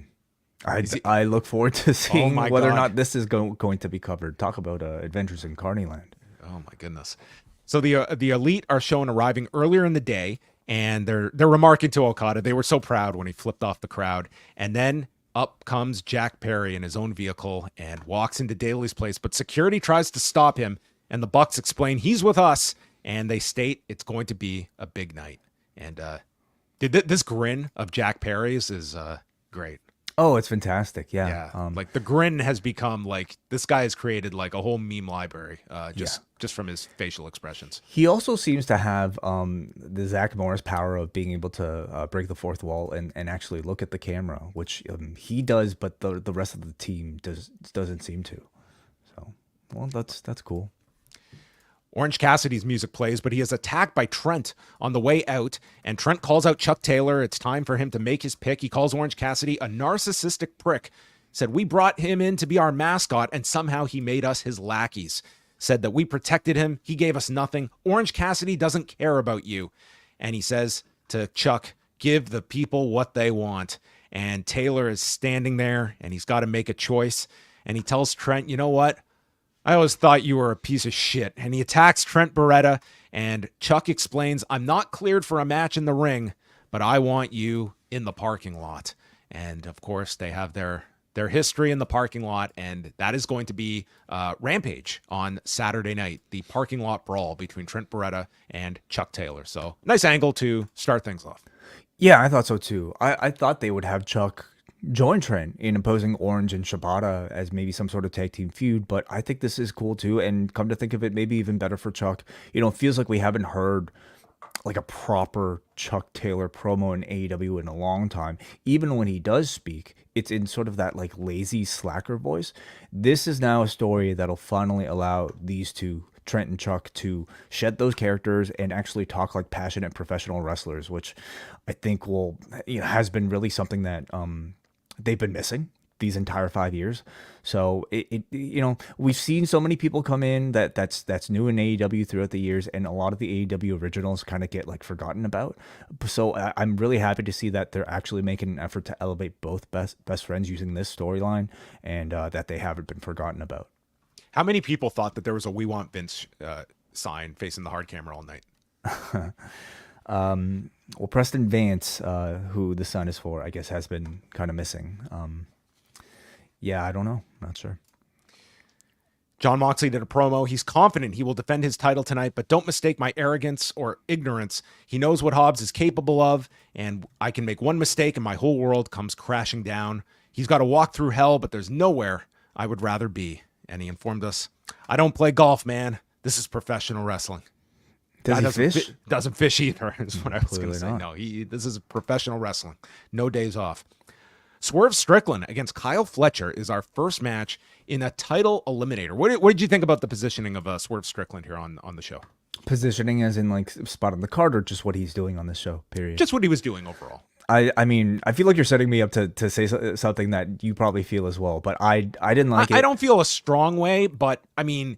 I look forward to seeing whether or not this is going to be covered. Talk about Adventures in Carnyland.
Oh, my goodness. So the Elite are shown arriving earlier in the day, and they're remarking to Okada. They were so proud when he flipped off the crowd. And then up comes Jack Perry in his own vehicle and walks into Daly's Place, but security tries to stop him, and the Bucks explain he's with us, and they state it's going to be a big night. And this grin of Jack Perry's is great.
Oh, it's fantastic. Yeah.
Like the grin has become like, this guy has created like a whole meme library just from his facial expressions.
He also seems to have the Zach Morris power of being able to break the fourth wall and actually look at the camera, which he does, but the rest of the team doesn't seem to. So, well, that's cool.
Orange Cassidy's music plays, but he is attacked by Trent on the way out, and Trent calls out Chuck Taylor. It's time for him to make his pick. He calls Orange Cassidy a narcissistic prick. Said, we brought him in to be our mascot, and somehow he made us his lackeys. Said that we protected him. He gave us nothing. Orange Cassidy doesn't care about you. And he says to Chuck, give the people what they want. And Taylor is standing there, and he's got to make a choice. And he tells Trent, you know what? I always thought you were a piece of shit. And he attacks Trent Beretta, and Chuck explains, I'm not cleared for a match in the ring, but I want you in the parking lot. And of course, they have their history in the parking lot, and that is going to be Rampage on Saturday night, the parking lot brawl between Trent Beretta and Chuck Taylor. So nice angle to start things off.
Yeah, I thought so too. I thought they would have Chuck join Trent in opposing Orange and Shibata as maybe some sort of tag team feud, but I think this is cool too, and come to think of it, maybe even better for Chuck. It feels like we haven't heard like a proper Chuck Taylor promo in AEW in a long time. Even when he does speak, it's in sort of that like lazy slacker voice. This is now a story that'll finally allow these two, Trent and Chuck, to shed those characters and actually talk like passionate professional wrestlers, which I think has been really something that they've been missing these entire 5 years. So we've seen so many people come in that's new in AEW throughout the years, and a lot of the AEW originals kind of get like forgotten about. So I'm really happy to see that they're actually making an effort to elevate both best friends using this storyline, and that they haven't been forgotten about.
How many people thought that there was a "We Want Vince" sign facing the hard camera all night?
Well, Preston Vance, who the son is for, I guess, has been kind of missing. Yeah, I don't know. Not sure.
Jon Moxley did a promo. He's confident he will defend his title tonight, but don't mistake my arrogance or ignorance. He knows what Hobbs is capable of, and I can make one mistake and my whole world comes crashing down. He's got to walk through hell, but there's nowhere I would rather be. And he informed us, I don't play golf, man. This is professional wrestling.
Does he fish?
Doesn't fish either, is what I was going to say.
Not.
No, this is professional wrestling. No days off. Swerve Strickland against Kyle Fletcher is our first match in a title eliminator. What did you think about the positioning of Swerve Strickland here on the show?
Positioning as in like spot on the card, or just what he's doing on the show, period?
Just what he was doing overall.
I mean, I feel like you're setting me up to say something that you probably feel as well, but I didn't like it.
I don't feel a strong way, but I mean,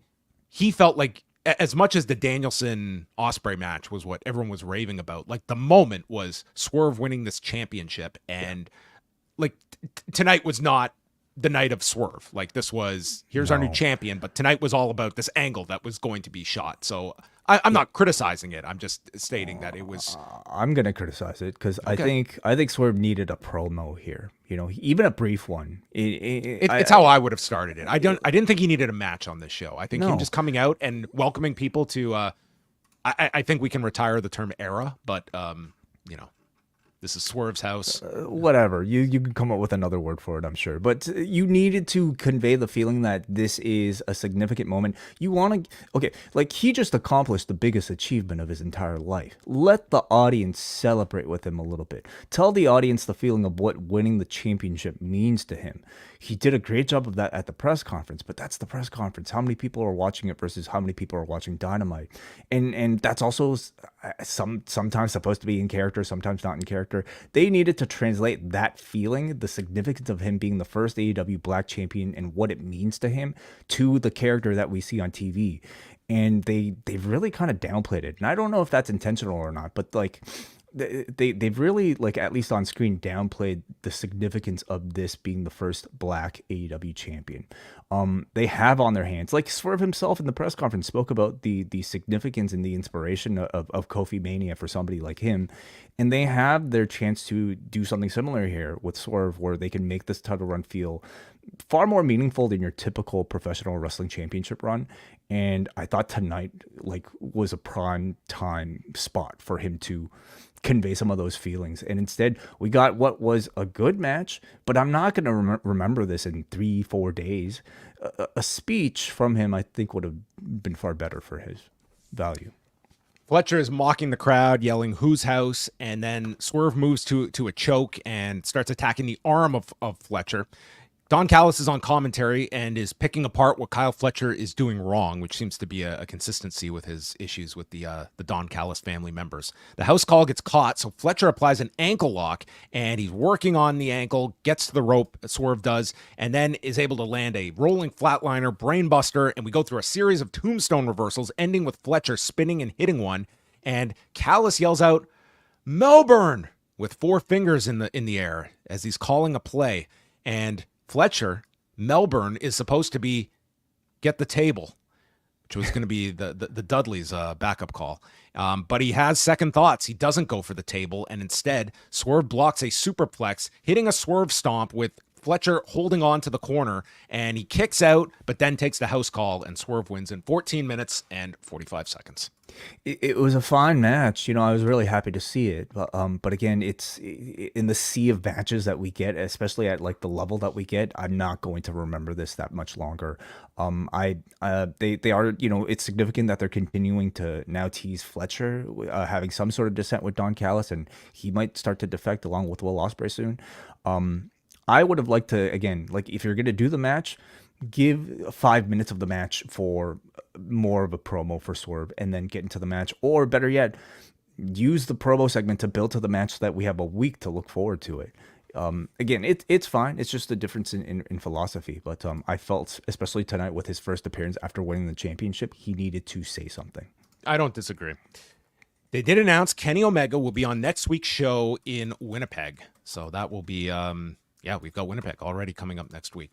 he felt like, as much as the Danielson-Ospreay match was what everyone was raving about, like the moment was Swerve winning this championship, and like tonight was not the night of Swerve. Like this was, here's our new champion, but tonight was all about this angle that was going to be shot. So I'm not criticizing it. I'm just stating that it was.
I'm gonna criticize it because
Okay.
I think Swerve needed a promo here. Even a brief one.
It's how I would have started it. I didn't think he needed a match on this show. I think him just coming out and welcoming people to. I think we can retire the term era, but this is Swerve's house.
Whatever. You can come up with another word for it, I'm sure. But you needed to convey the feeling that this is a significant moment. You want to... Okay, like he just accomplished the biggest achievement of his entire life. Let the audience celebrate with him a little bit. Tell the audience the feeling of what winning the championship means to him. He did a great job of that at the press conference, but that's the press conference. How many people are watching it versus how many people are watching Dynamite? And that's also sometimes supposed to be in character, sometimes not in character. They needed to translate that feeling, the significance of him being the first AEW Black Champion and what it means to him, to the character that we see on TV. And they've really kind of downplayed it. And I don't know if that's intentional or not, but like they've really, like, at least on screen, downplayed the significance of this being the first Black AEW champion. They have on their hands, like Swerve himself in the press conference spoke about the significance and the inspiration of Kofi Mania for somebody like him, and they have their chance to do something similar here with Swerve, where they can make this title run feel far more meaningful than your typical professional wrestling championship run. And I thought tonight was a prime time spot for him to convey some of those feelings. And instead we got what was a good match, but I'm not going to remember this in 3-4 days. A speech from him, I think, would have been far better for his value.
Fletcher is mocking the crowd, yelling, "Whose house?" And then Swerve moves to a choke and starts attacking the arm of Fletcher. Don Callis is on commentary and is picking apart what Kyle Fletcher is doing wrong, which seems to be a consistency with his issues with the Don Callis family members. The house call gets caught, so Fletcher applies an ankle lock, and he's working on the ankle, gets to the rope, Swerve does, and then is able to land a rolling flatliner, brainbuster, and we go through a series of tombstone reversals, ending with Fletcher spinning and hitting one, and Callis yells out, "Melbourne!" with 4 fingers in the air as he's calling a play, and Fletcher, Melbourne, is supposed to be get the table, which was going to be the Dudley's backup call. But he has second thoughts. He doesn't go for the table, and instead, Swerve blocks a superplex, hitting a Swerve stomp with Fletcher holding on to the corner, and he kicks out, but then takes the house call, and Swerve wins in 14 minutes and 45 seconds.
It was a fine match. I was really happy to see it. But again, it's in the sea of matches that we get, especially at like the level that we get. I'm not going to remember this that much longer. They are, it's significant that they're continuing to now tease Fletcher having some sort of dissent with Don Callis, and he might start to defect along with Will Ospreay soon. I would have liked to, again, like if you're going to do the match, give 5 minutes of the match for more of a promo for Swerve and then get into the match. Or better yet, use the promo segment to build to the match so that we have a week to look forward to it. Again, it's fine. It's just a difference in philosophy. But I felt, especially tonight with his first appearance after winning the championship, he needed to say something.
I don't disagree. They did announce Kenny Omega will be on next week's show in Winnipeg. So that will be, we've got Winnipeg already coming up next week.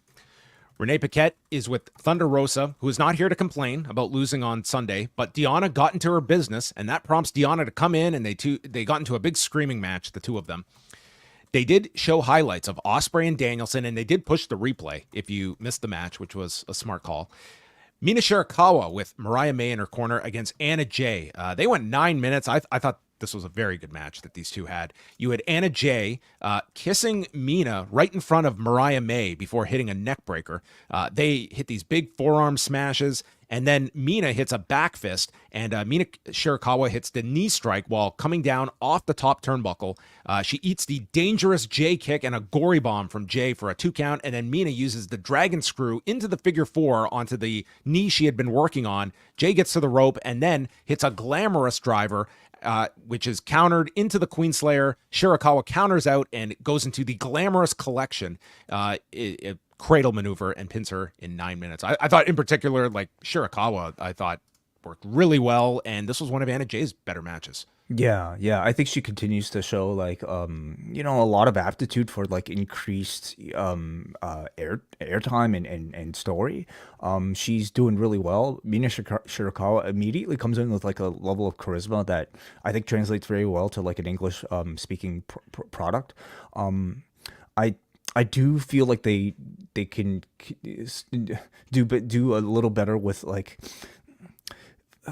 Renee Paquette is with Thunder Rosa, who is not here to complain about losing on Sunday, but Deonna got into her business, and that prompts Deonna to come in, and they got into a big screaming match, the two of them. They did show highlights of Ospreay and Danielson, and they did push the replay if you missed the match, which was a smart call. Mina Shirakawa with Mariah May in her corner against Anna Jay. They went 9 minutes. I thought this was a very good match that these two had. You had Anna Jay kissing Mina right in front of Mariah May before hitting a neck breaker. They hit these big forearm smashes, and then Mina hits a back fist, and Mina Shirakawa hits the knee strike while coming down off the top turnbuckle. She eats the dangerous Jay kick and a gory bomb from Jay for a 2 count, and then Mina uses the dragon screw into the figure 4 onto the knee she had been working on. Jay gets to the rope and then hits a glamorous driver, which is countered into the Queenslayer. Shirakawa counters out and goes into the glamorous collection, cradle maneuver, and pins her in 9 minutes. I thought in particular, like Shirakawa, I thought worked really well, and this was one of Anna Jay's better matches.
Yeah. I think she continues to show like a lot of aptitude for like increased airtime and story. She's doing really well. Mina Shirakawa immediately comes in with like a level of charisma that I think translates very well to like an English speaking product. I do feel like they can do a little better with like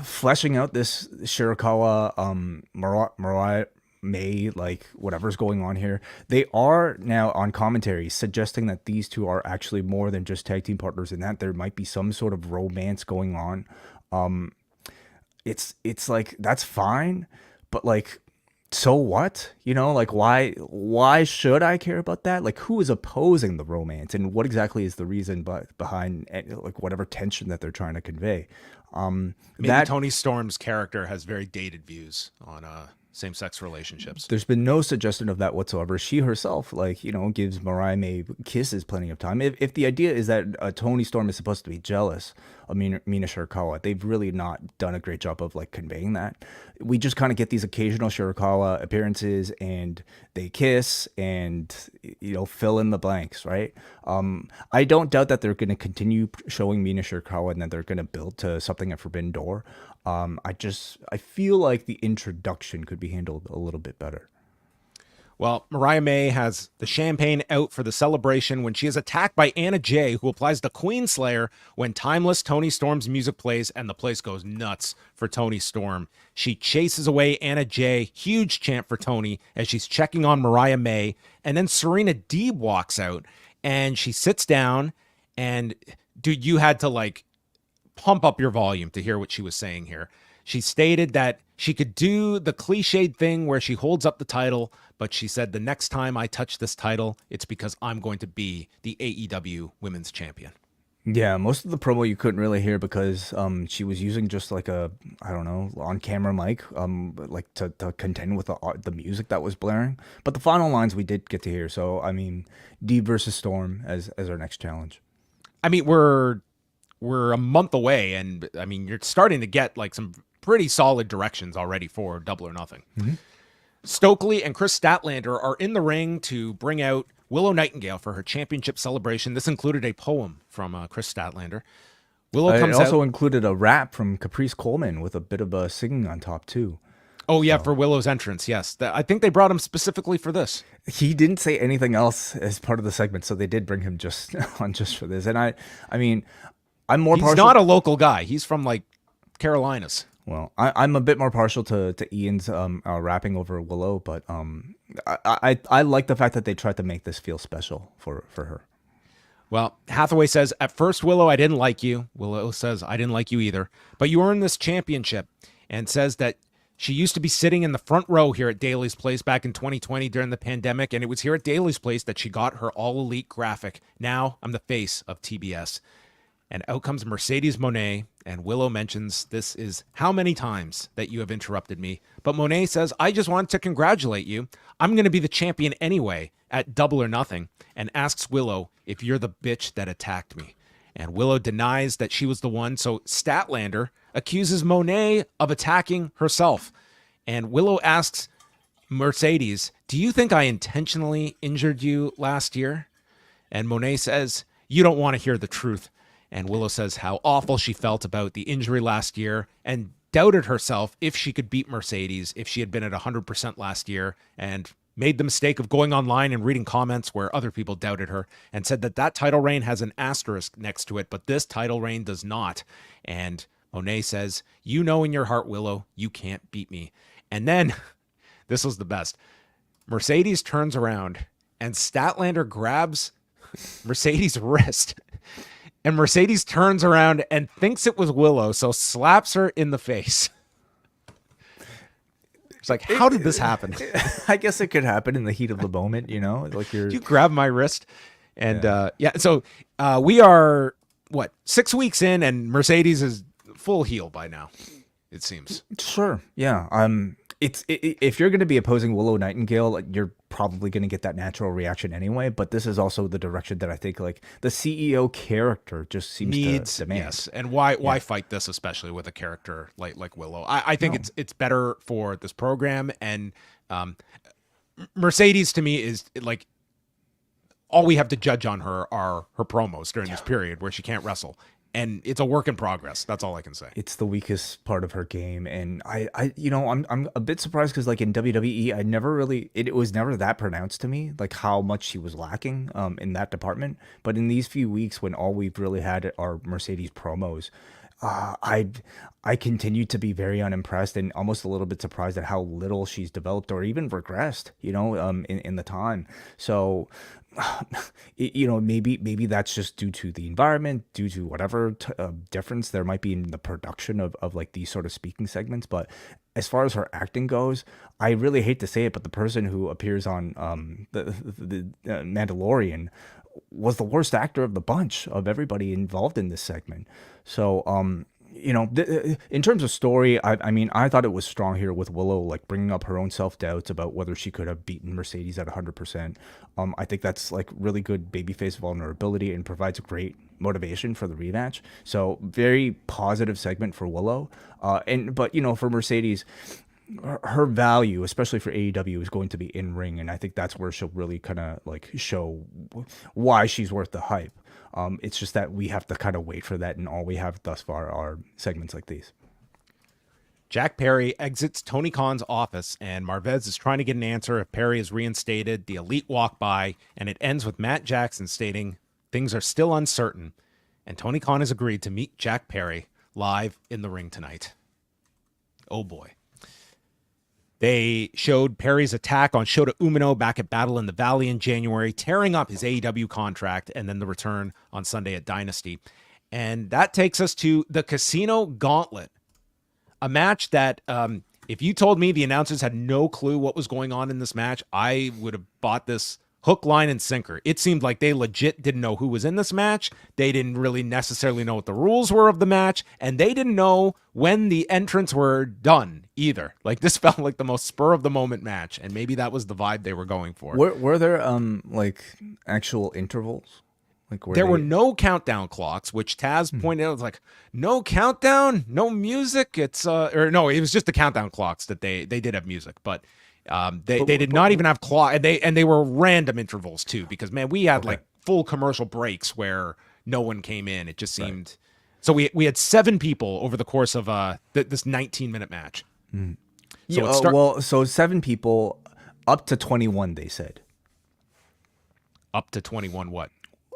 fleshing out this Shirakawa, Mariah May, like whatever's going on here. They are now on commentary suggesting that these two are actually more than just tag team partners, and that there might be some sort of romance going on. It's like, that's fine, but like, so what? Like why should I care about that? Like, who is opposing the romance, and what exactly is the reason behind like whatever tension that they're trying to convey?
Maybe Toni Storm's character has very dated views on same-sex relationships.
There's been no suggestion of that whatsoever. She herself, like, gives Mariah May kisses plenty of time. If the idea is that Toni Storm is supposed to be jealous of Mina Shirakawa, they've really not done a great job of like conveying that. We just kind of get these occasional Shirakawa appearances, and they kiss and fill in the blanks, right? I don't doubt that they're going to continue showing Mina Shirakawa and that they're going to build to something at Forbidden Door. I feel like the introduction could be handled a little bit better.
Well, Mariah May has the champagne out for the celebration when she is attacked by Anna Jay, who applies the Queenslayer when timeless Toni Storm's music plays, and the place goes nuts for Toni Storm. She chases away Anna Jay, huge chant for Toni as she's checking on Mariah May, and then Serena Deeb walks out, and she sits down, and dude, you had to like pump up your volume to hear what she was saying here. She stated that she could do the cliched thing where she holds up the title, but she said, the next time I touch this title, it's because I'm going to be the AEW Women's Champion.
Yeah, most of the promo you couldn't really hear because she was using just like a, I don't know, on-camera mic, like to contend with the music that was blaring. But the final lines we did get to hear. So, I mean, Deeb versus Storm as our next challenge.
I mean, we're a month away, and I mean, you're starting to get like some pretty solid directions already for Double or Nothing. Mm-hmm. Stokely and Chris Statlander are in the ring to bring out Willow Nightingale for her championship celebration. This included a poem from Chris Statlander. Willow comes
also included a rap from Caprice Coleman with a bit of singing on top too.
Oh yeah, for Willow's entrance, yes. I think they brought him specifically for this.
He didn't say anything else as part of the segment, so they did bring him just for this. And I mean, I'm more partial.
He's not a local guy. He's from like Carolinas.
Well, I'm a bit more partial to Ian's rapping over Willow, but I like the fact that they tried to make this feel special for her.
Well, Hathaway says, at first, Willow, I didn't like you. Willow says, I didn't like you either. But you earned this championship, and says that she used to be sitting in the front row here at Daly's Place back in 2020 during the pandemic, and it was here at Daly's Place that she got her All Elite graphic. Now I'm the face of TBS. And out comes Mercedes Moné, and Willow mentions, this is how many times that you have interrupted me. But Moné says, I just want to congratulate you. I'm going to be the champion anyway at Double or Nothing, and asks Willow if you're the bitch that attacked me. And Willow denies that she was the one, so Statlander accuses Moné of attacking herself. And Willow asks Mercedes, do you think I intentionally injured you last year? And Moné says, you don't want to hear the truth. And Willow says how awful she felt about the injury last year and doubted herself if she could beat Mercedes if she had been at 100% last year, and made the mistake of going online and reading comments where other people doubted her, and said that title reign has an asterisk next to it, but this title reign does not. And Moné says, you know in your heart, Willow, you can't beat me. And then, this was the best, Mercedes turns around and Statlander grabs Mercedes' wrist. And Mercedes turns around and thinks it was Willow, so slaps her in the face. It's like, how did this happen?
I guess it could happen in the heat of the moment, like
You grab my wrist. And so we are, 6 weeks in, and Mercedes is full heel by now, it seems.
Sure, yeah. If you're going to be opposing Willow Nightingale, like, you're probably going to get that natural reaction anyway. But this is also the direction that I think, like, the CEO character just seems to demand.
Yes, and why fight this, especially with a character like Willow? I think it's better for this program. And Mercedes, to me, is like, all we have to judge on her are her promos during this period where she can't wrestle. And it's a work in progress. That's all I can say.
It's the weakest part of her game, and I'm a bit surprised because, like, in WWE, it was never that pronounced to me, like, how much she was lacking in that department. But in these few weeks, when all we've really had are Mercedes promos, I continue to be very unimpressed and almost a little bit surprised at how little she's developed or even regressed, in the time. So, maybe that's just due to the environment, due to whatever difference there might be in the production of like these sort of speaking segments. But as far as her acting goes, I really hate to say it, but the person who appears on the Mandalorian was the worst actor of the bunch of everybody involved in this segment. So, in terms of story, I thought it was strong here with Willow, like, bringing up her own self-doubts about whether she could have beaten Mercedes at 100%. I think that's, like, really good babyface vulnerability and provides great motivation for the rematch. So very positive segment for Willow. But for Mercedes, her value, especially for AEW, is going to be in ring, and I think that's where she'll really kind of, like, show why she's worth the hype. It's just that we have to kind of wait for that, and all we have thus far are segments like these.
Jack Perry exits Tony Khan's office, and Marvez is trying to get an answer if Perry is reinstated. The Elite walk by, and it ends with Matt Jackson stating things are still uncertain, and Tony Khan has agreed to meet Jack Perry live in the ring tonight. Oh boy. They showed Perry's attack on Shota Umino back at Battle in the Valley in January, tearing up his AEW contract, and then the return on Sunday at Dynasty. And that takes us to the Casino Gauntlet, a match that if you told me the announcers had no clue what was going on in this match, I would have bought this hook, line, and sinker. It seemed like they legit didn't know who was in this match. They didn't really necessarily know what the rules were of the match, and they didn't know when the entrants were done either. Like, this felt like the most spur of the moment match, and maybe that was the vibe they were going for.
Were there like actual intervals? Like,
there were no countdown clocks, which Taz pointed out. It was like, no countdown, no music. It's or no, it was just the countdown clocks that they did have music, but they did not even have clock, and they were random intervals too, because man, we had like full commercial breaks where no one came in. It just seemed so. We had 7 people over the course of this 19-minute match.
So so 7 people up to 21. They said
up to 21. What?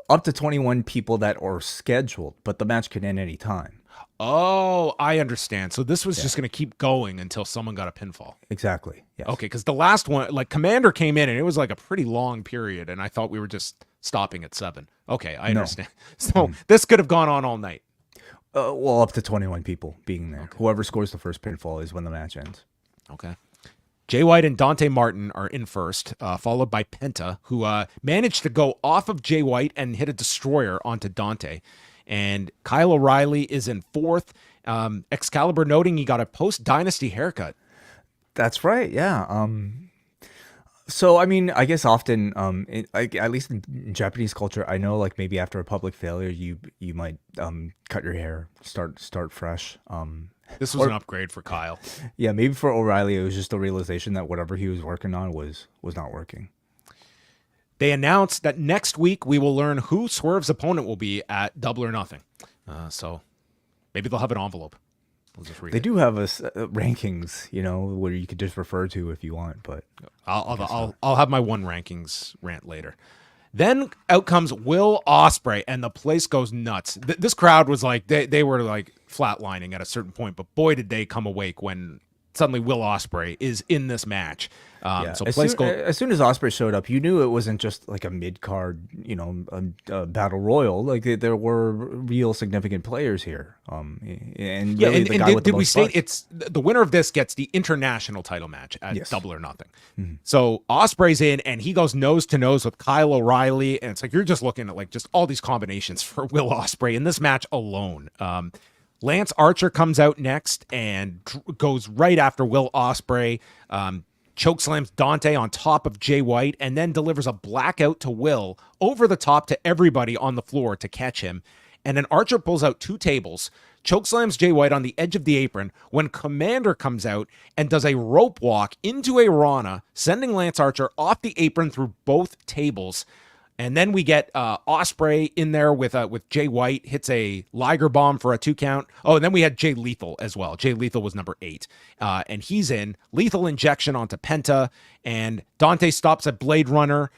Up to 21 people that are scheduled, but the match can end any time.
Oh, I understand. So this was just going to keep going until someone got a pinfall.
Exactly. Yes.
Okay, because the last one, like, Commander came in and it was like a pretty long period, and I thought we were just stopping at 7. Okay, I understand. So this could have gone on all night.
Well, up to 21 people being there. Okay. Whoever scores the first pinfall is when the match ends.
Okay. Jay White and Dante Martin are in first, followed by Penta, who managed to go off of Jay White and hit a destroyer onto Dante. and Kyle O'Reilly is in fourth. Excalibur noting he got a post-Dynasty haircut.
That's right. Yeah. So, I mean, I guess often, at least in Japanese culture, I know like maybe after a public failure, you might cut your hair, start fresh.
This was an upgrade for Kyle.
Yeah, maybe for O'Reilly, it was just a realization that whatever he was working on was not working.
They announced that next week we will learn who Swerve's opponent will be at Double or Nothing. So maybe they'll have an envelope. We'll just read
they
it.
do have rankings, where you could just refer to if you want, but
I'll have my one rankings rant later. Then out comes Will Ospreay, and the place goes nuts. This crowd was like, they were like flatlining at a certain point, but boy, did they come awake when suddenly Will Ospreay is in this match. So
as soon as Ospreay showed up, you knew it wasn't just like a mid-card, battle royal. Like there were real significant players here.
Did we state it's the winner of this gets the international title match at Double or Nothing? Mm-hmm. So Ospreay's in, and he goes nose to nose with Kyle O'Reilly, and it's like you're just looking at like just all these combinations for Will Ospreay in this match alone. Lance Archer comes out next and goes right after Will Ospreay. Chokeslams Dante on top of Jay White, and then delivers a blackout to Will over the top to everybody on the floor to catch him. And then Archer pulls out two tables, chokeslams Jay White on the edge of the apron when Commander comes out and does a rope walk into a Rana, sending Lance Archer off the apron through both tables. And then we get Ospreay in there with Jay White, hits a Liger bomb for a 2 count. Oh, and then we had Jay Lethal as well. Jay Lethal was number 8. And he's in. Lethal injection onto Penta. And Dante stops at Blade Runner,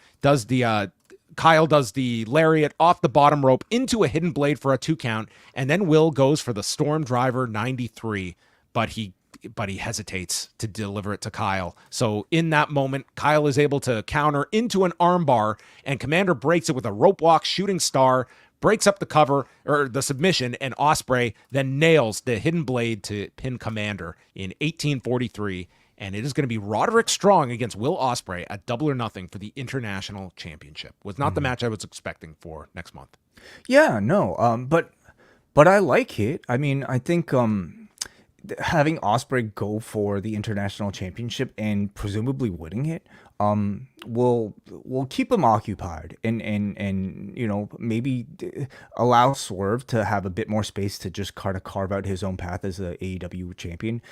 Kyle does the lariat off the bottom rope into a hidden blade for a 2 count. And then Will goes for the Storm Driver 93, but he hesitates to deliver it to Kyle. So in that moment, Kyle is able to counter into an armbar, and Commander breaks it with a rope walk shooting star, breaks up the cover or the submission, and Ospreay then nails the hidden blade to pin Commander in 1843. And it is going to be Roderick Strong against Will Ospreay at Double or Nothing for the International Championship. Was not the match I was expecting for next month.
Yeah, no, but I like it. I mean, I think having Ospreay go for the international championship and presumably winning it will keep him occupied and maybe allow Swerve to have a bit more space to just kind of carve out his own path as a AEW champion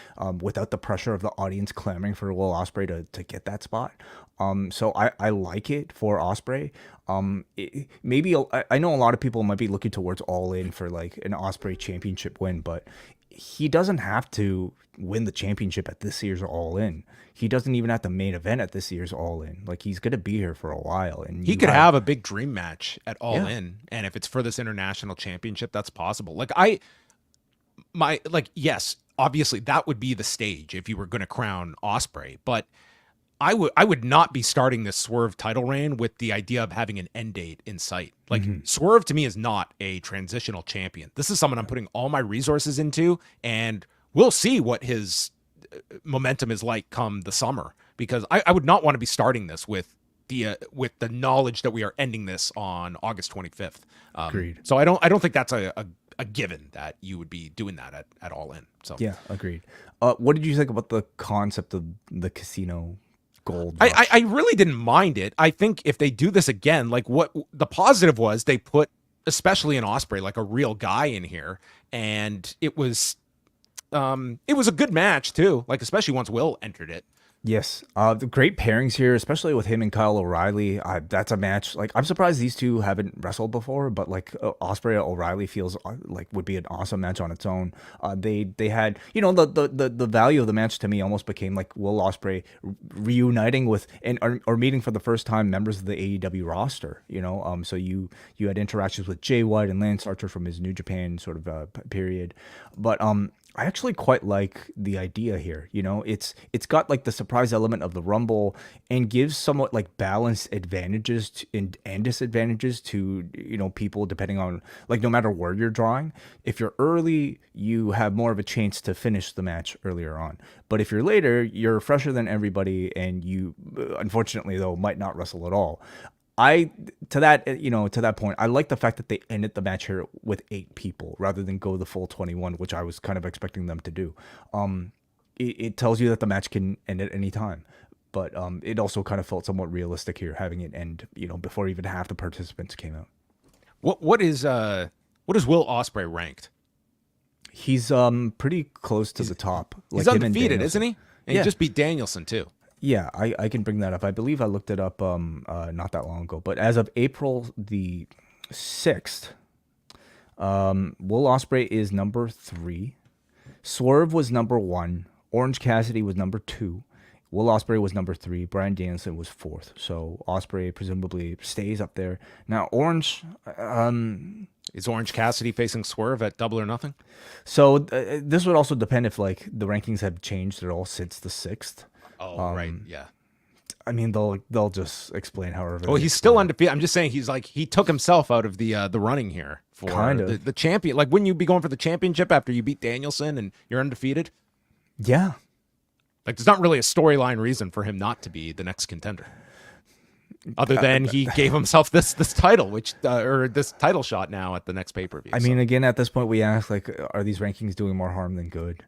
without the pressure of the audience clamoring for Will Ospreay to get that spot. So I like it for Ospreay. Maybe I know a lot of people might be looking towards All In for like an Ospreay championship win, but he doesn't have to win the championship at this year's All In. He doesn't even have to main event at this year's All In. Like, he's going to be here for a while. And
he could have a big dream match at All In. And if it's for this international championship, that's possible. Yes, obviously that would be the stage if you were going to crown Ospreay. But I would not be starting this Swerve title reign with the idea of having an end date in sight. Like, Swerve to me is not a transitional champion. This is someone I'm putting all my resources into, and we'll see what his momentum is like come the summer, because I would not want to be starting this with the knowledge that we are ending this on August 25th.
Agreed.
So I don't think that's a given that you would be doing that at All In. So
yeah, agreed. What did you think about the concept of the casino gold?
I really didn't mind it. I think if they do this again, like, what the positive was, they put, especially in Ospreay, like a real guy in here, and it was a good match too. Like, especially once Will entered it.
Yes, the great pairings here, especially with him and Kyle O'Reilly. That's a match. Like, I'm surprised these two haven't wrestled before, but like Ospreay O'Reilly feels like would be an awesome match on its own. They had, the value of the match to me almost became like Will Ospreay reuniting with or meeting for the first time members of the AEW roster. So you had interactions with Jay White and Lance Archer from his New Japan sort of period, but I actually quite like the idea here. It's got like the surprise element of the Rumble and gives somewhat like balanced advantages and disadvantages to, people depending on, like, no matter where you're drawing. If you're early, you have more of a chance to finish the match earlier on. But if you're later, you're fresher than everybody, and you, unfortunately though, might not wrestle at all. to that point, I like the fact that they ended the match here with 8 people rather than go the full 21, which I was kind of expecting them to do. It tells you that the match can end at any time, but it also kind of felt somewhat realistic here, having it end, before even half the participants came out.
What is Will Ospreay ranked?
He's pretty close to the top.
He's undefeated, isn't he? And he just beat Danielson too.
Yeah, I can bring that up. I believe I looked it up not that long ago. But as of April the 6th, Will Ospreay is number 3. Swerve was number 1. Orange Cassidy was number 2. Will Ospreay was number 3. Bryan Danielson was 4th. So Ospreay presumably stays up there. Now Orange...
is Orange Cassidy facing Swerve at Double or Nothing?
So this would also depend if the rankings have changed at all since the 6th.
Oh, right, yeah.
I mean, they'll just explain however.
Oh, he's still undefeated. I'm just saying he took himself out of the running here for the champion. Like, wouldn't you be going for the championship after you beat Danielson and you're undefeated?
Yeah.
Like, there's not really a storyline reason for him not to be the next contender, other than he gave himself this title, or this title shot now at the next pay-per-view.
I mean, again, at this point, we ask, are these rankings doing more harm than good?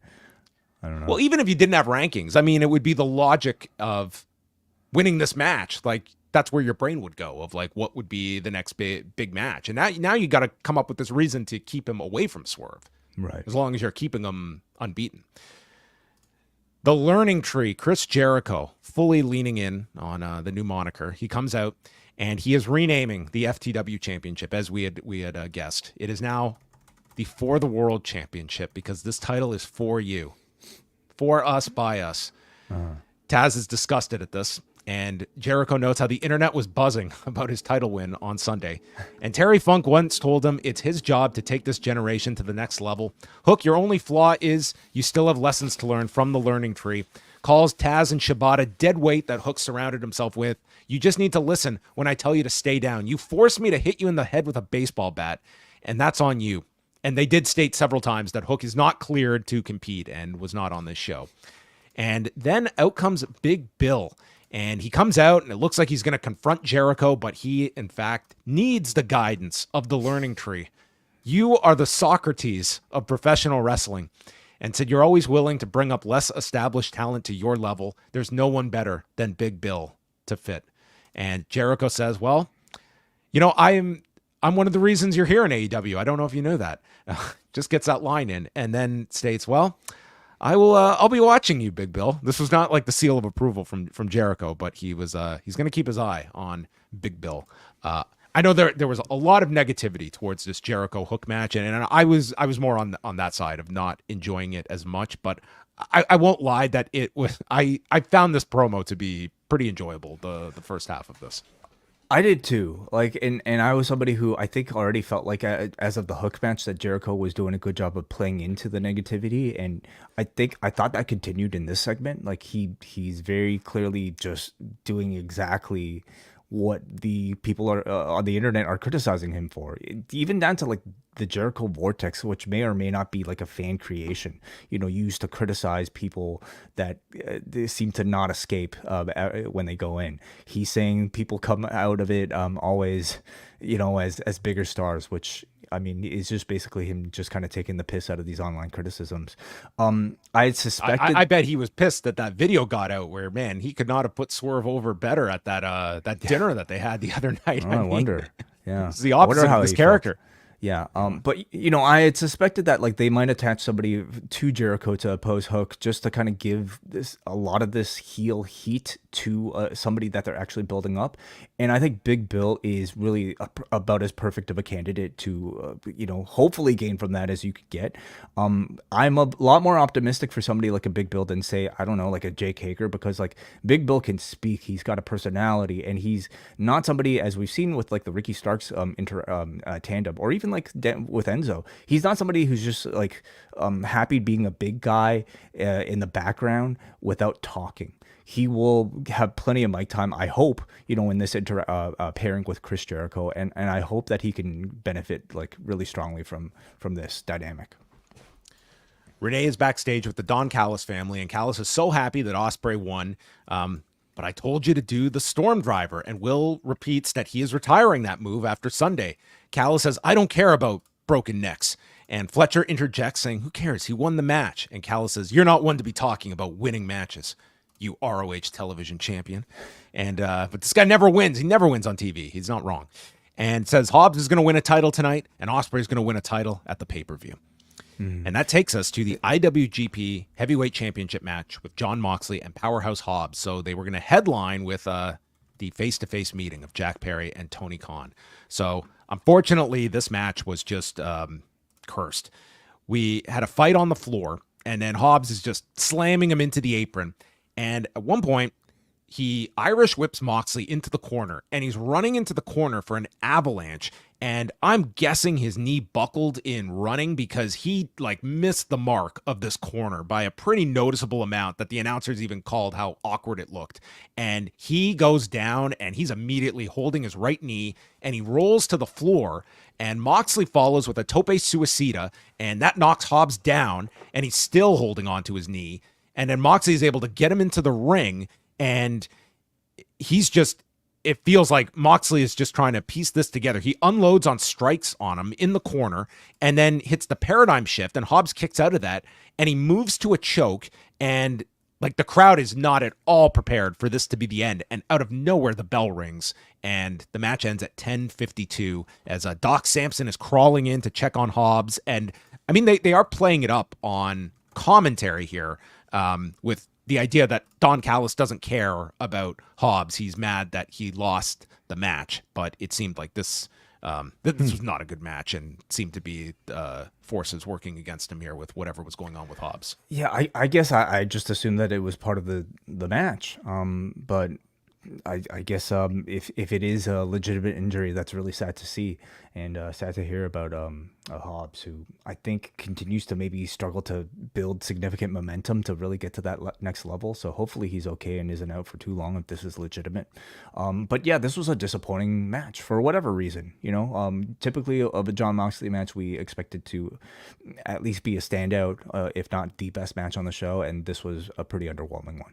I don't know.
Well, even if you didn't have rankings, I mean, it would be the logic of winning this match. Like, that's where your brain would go of what would be the next big match. And now you got to come up with this reason to keep him away from Swerve.
Right.
As long as you're keeping him unbeaten. The Learning Tree, Chris Jericho, fully leaning in on the new moniker. He comes out and he is renaming the FTW Championship as we had guessed. It is now the For the World Championship because this title is for you. For us, by us. Taz is disgusted at this, and Jericho notes how the internet was buzzing about his title win on Sunday. And Terry Funk once told him it's his job to take this generation to the next level. Hook, your only flaw is you still have lessons to learn from the Learning Tree. Calls Taz and Shibata dead weight that Hook surrounded himself with. You just need to listen when I tell you to stay down. You forced me to hit you in the head with a baseball bat, and that's on you. And they did state several times that Hook is not cleared to compete and was not on this show. And then out comes Big Bill. And he comes out, and it looks like he's going to confront Jericho, but he, in fact, needs the guidance of the Learning Tree. You are the Socrates of professional wrestling. And said you're always willing to bring up less established talent to your level. There's no one better than Big Bill to fit. And Jericho says, well, I'm one of the reasons you're here in AEW. I don't know if you know that. Just gets that line in and then states, well, I'll be watching you, Big Bill. This was not like the seal of approval from Jericho, but he's going to keep his eye on Big Bill. I know there was a lot of negativity towards this Jericho Hook match, and I was more on that side of not enjoying it as much, but I won't lie that it was I found this promo to be pretty enjoyable, the first half of this.
I did too. And I was somebody who I think already felt like as of the Hook match that Jericho was doing a good job of playing into the negativity, and I thought that continued in this segment. He's very clearly just doing exactly what the people are on the internet are criticizing him for, even down to the Jericho Vortex, which may or may not be a fan creation, used to criticize people that they seem to not escape when they go in. He's saying people come out of it always, as bigger stars, which I mean is just basically him just kind of taking the piss out of these online criticisms. I suspected.
I bet he was pissed that video got out. Where man, he could not have put Swerve over better at that dinner that they had the other night.
I wonder. Yeah,
it's the opposite of his character.
Yeah, but I had suspected that they might attach somebody to Jericho to oppose Hook just to kind of give a lot of this heel heat to somebody that they're actually building up, and I think Big Bill is really about as perfect of a candidate to hopefully gain from that as you could get. I'm a lot more optimistic for somebody like a Big Bill than say a Jake Hager, because Big Bill can speak, he's got a personality, and he's not somebody, as we've seen with the Ricky Starks tandem, or even with Enzo, he's not somebody who's just happy being a big guy in the background without talking. He will have plenty of mic time, I hope, in this pairing with Chris Jericho, and I hope that he can benefit really strongly from this dynamic.
Renee is backstage with the Don Callis family, and Callis is so happy that Ospreay won. but I told you to do the Storm Driver. And Will repeats that he is retiring that move after Sunday. Callis says, I don't care about broken necks. And Fletcher interjects saying, who cares? He won the match. And Callis says, you're not one to be talking about winning matches, you ROH television champion. And but this guy never wins. He never wins on TV. He's not wrong. And says Hobbs is going to win a title tonight, and Ospreay is going to win a title at the pay-per-view. And that takes us to the IWGP Heavyweight Championship match with Jon Moxley and Powerhouse Hobbs. So they were going to headline with the face-to-face meeting of Jack Perry and Tony Khan. So unfortunately, this match was just cursed. We had a fight on the floor, and then Hobbs is just slamming him into the apron. And at one point, he Irish whips Moxley into the corner, and he's running into the corner for an avalanche. And I'm guessing his knee buckled in running because he missed the mark of this corner by a pretty noticeable amount that the announcers even called how awkward it looked. And he goes down, and he's immediately holding his right knee, and he rolls to the floor, and Moxley follows with a tope suicida, and that knocks Hobbs down, and he's still holding on to his knee. And then Moxley is able to get him into the ring, and it feels like Moxley is just trying to piece this together. He unloads on strikes on him in the corner and then hits the paradigm shift, and Hobbs kicks out of that, and he moves to a choke, and the crowd is not at all prepared for this to be the end. And out of nowhere, the bell rings, and the match ends at 10:52 as Doc Sampson is crawling in to check on Hobbs. And I mean, they are playing it up on commentary here with the idea that Don Callis doesn't care about Hobbs. He's mad that he lost the match, but it seemed like this was not a good match, and seemed to be forces working against him here with whatever was going on with Hobbs.
Yeah, I guess I just assumed that it was part of the match, but I guess if it is a legitimate injury, that's really sad to see, and sad to hear about Hobbs, who I think continues to maybe struggle to build significant momentum to really get to that next level. So hopefully he's okay and isn't out for too long if this is legitimate. But yeah, this was a disappointing match for whatever reason. Typically of a Jon Moxley match, we expected to at least be a standout, if not the best match on the show, and this was a pretty underwhelming one.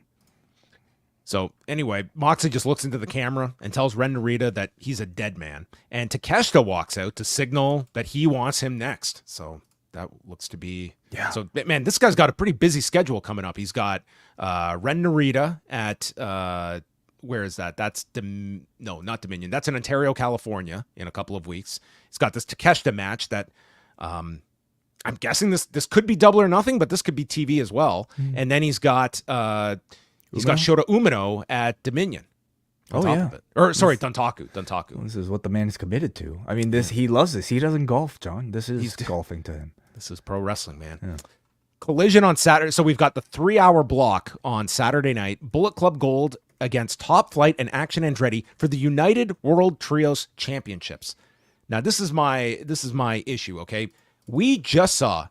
So anyway, Moxley just looks into the camera and tells Ren Narita that he's a dead man. And Takeshita walks out to signal that he wants him next. So that looks to be... Yeah. So, man, this guy's got a pretty busy schedule coming up. He's got Ren Narita at... where is that? That's... No, not Dominion. That's in Ontario, California in a couple of weeks. He's got this Takeshita match that... I'm guessing this could be Double or Nothing, but this could be TV as well. And then he's got... He's got Shota Umino at Dominion. Duntaku.
Well, this is what the man is committed to. I mean, he loves this. He doesn't golf, John. This is golfing to him.
This is pro wrestling, man. Yeah. Collision on Saturday. So we've got the 3-hour block on Saturday night. Bullet Club Gold against Top Flight and Action Andretti for the United World Trios Championships. Now, this is my issue, okay? We just saw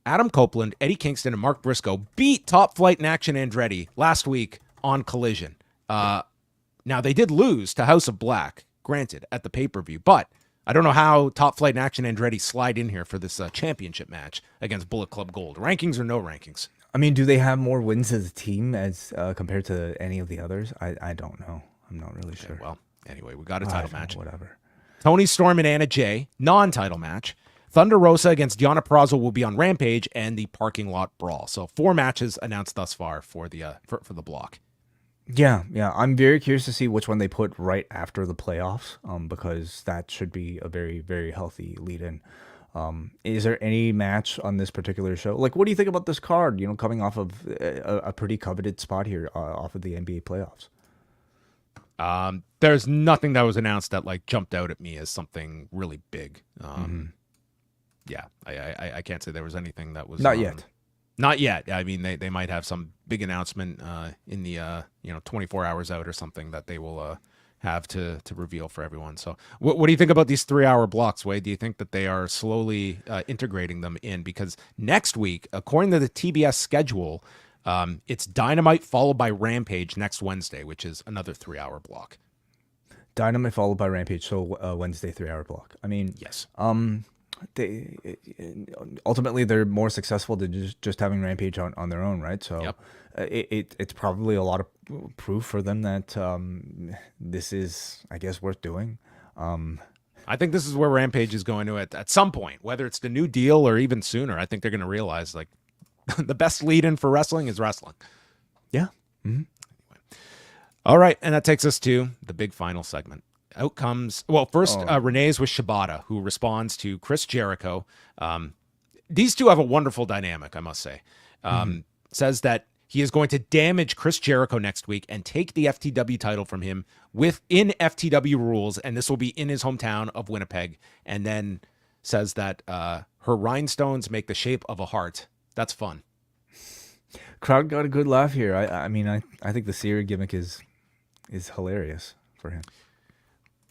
Adam Copeland, Eddie Kingston, and Mark Briscoe beat Top Flight and Action Andretti last week on Collision. Now, they did lose to House of Black, granted, at the pay-per-view, but I don't know how Top Flight and Action Andretti slide in here for this championship match against Bullet Club Gold. Rankings or no rankings?
I mean, do they have more wins as a team as compared to any of the others? I don't know. I'm not really sure.
Well, anyway, we got a title match.
Whatever.
Tony Storm and Anna Jay, non-title match. Thunder Rosa against Deonna Purrazzo will be on Rampage, and the Parking Lot Brawl. So 4 matches announced thus far for the for the block.
Yeah. I'm very curious to see which one they put right after the playoffs, because that should be a very, very healthy lead-in. Is there any match on this particular show? What do you think about this card? Coming off of a pretty coveted spot here, off of the NBA playoffs.
There's nothing that was announced that jumped out at me as something really big. Yeah, I can't say there was anything that was
not yet.
Not yet. I mean, they might have some big announcement in the 24 hours out or something that they will have to reveal for everyone. So, what do you think about these 3-hour blocks, Wade? Do you think that they are slowly integrating them in? Because next week, according to the TBS schedule, it's Dynamite followed by Rampage next Wednesday, which is another 3-hour block.
Dynamite followed by Rampage, so Wednesday 3-hour block. I mean,
yes.
Ultimately they're more successful than just having Rampage on their own, right? So
yep.
it's probably a lot of proof for them that this is, I guess, worth doing.
I think this is where Rampage is going to at some point, whether it's the new deal or even sooner. I think they're going to realize like the best lead-in for wrestling is wrestling.
Yeah.
Anyway. All right, and that takes us to the big final segment. Out comes, well, first Renee's with Shibata, who responds to Chris Jericho. These two have a wonderful dynamic, I must say. Says that he is going to damage Chris Jericho next week and take the FTW title from him within FTW rules, and this will be in his hometown of Winnipeg. And then says that her rhinestones make the shape of a heart. That's fun.
Crowd got a good laugh here. I mean, I think the Siri gimmick is hilarious for him.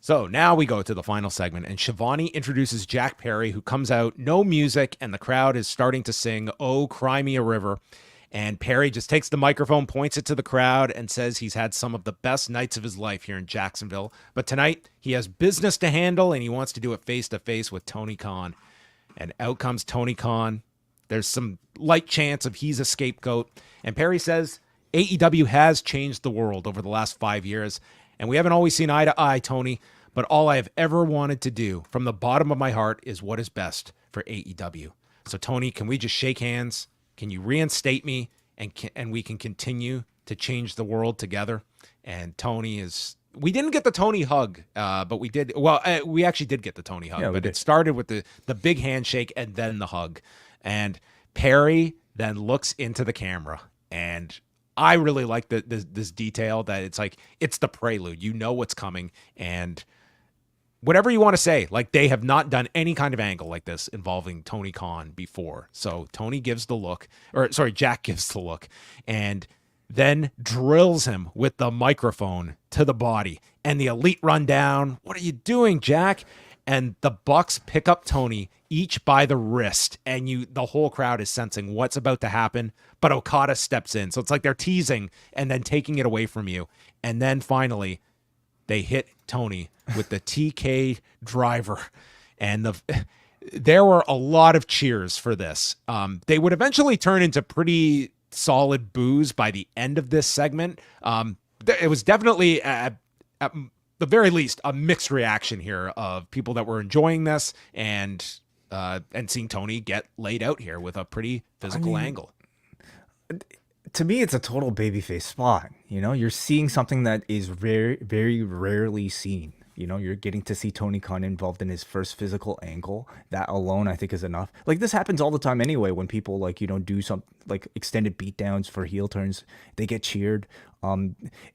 So now we go to the final segment, and Shivani introduces Jack Perry, who comes out, no music, and the crowd is starting to sing, "Oh, Cry Me a River." And Perry just takes the microphone, points it to the crowd, and says he's had some of the best nights of his life here in Jacksonville. But tonight, he has business to handle, and he wants to do it face-to-face with Tony Khan. And out comes Tony Khan. There's some light chance of he's a scapegoat. And Perry says AEW has changed the world over the last 5 years, and we haven't always seen eye to eye, Tony, but all I have ever wanted to do from the bottom of my heart is what is best for AEW. So, Tony, can we just shake hands? Can you reinstate me, and we can continue to change the world together? And Tony is... We didn't get the Tony hug, but we did... Well, we actually did get the Tony hug, but it started with the big handshake and then the hug. And Perry then looks into the camera, and I really like this detail that it's like, it's the prelude. You know what's coming, and whatever you want to say, like they have not done any kind of angle like this involving Tony Khan before. So Tony gives the look, Jack gives the look, and then drills him with the microphone to the body. And the Elite run down. "What are you doing, Jack?" And the Bucks pick up Tony each by the wrist, and the whole crowd is sensing what's about to happen. But Okada steps in, so it's like they're teasing and then taking it away from you. And then finally, they hit Tony with the TK driver, and there were a lot of cheers for this. They would eventually turn into pretty solid boos by the end of this segment. It was definitely at the very least a mixed reaction here of people that were enjoying this and seeing Tony get laid out here with a pretty physical angle.
To me, it's a total babyface spot. You know, you're seeing something that is very, very rarely seen. You know, you're getting to see Tony Khan involved in his first physical angle. That alone, I think, is enough. Like, this happens all the time anyway when people, like, you know, do some, like, extended beatdowns for heel turns. They get cheered.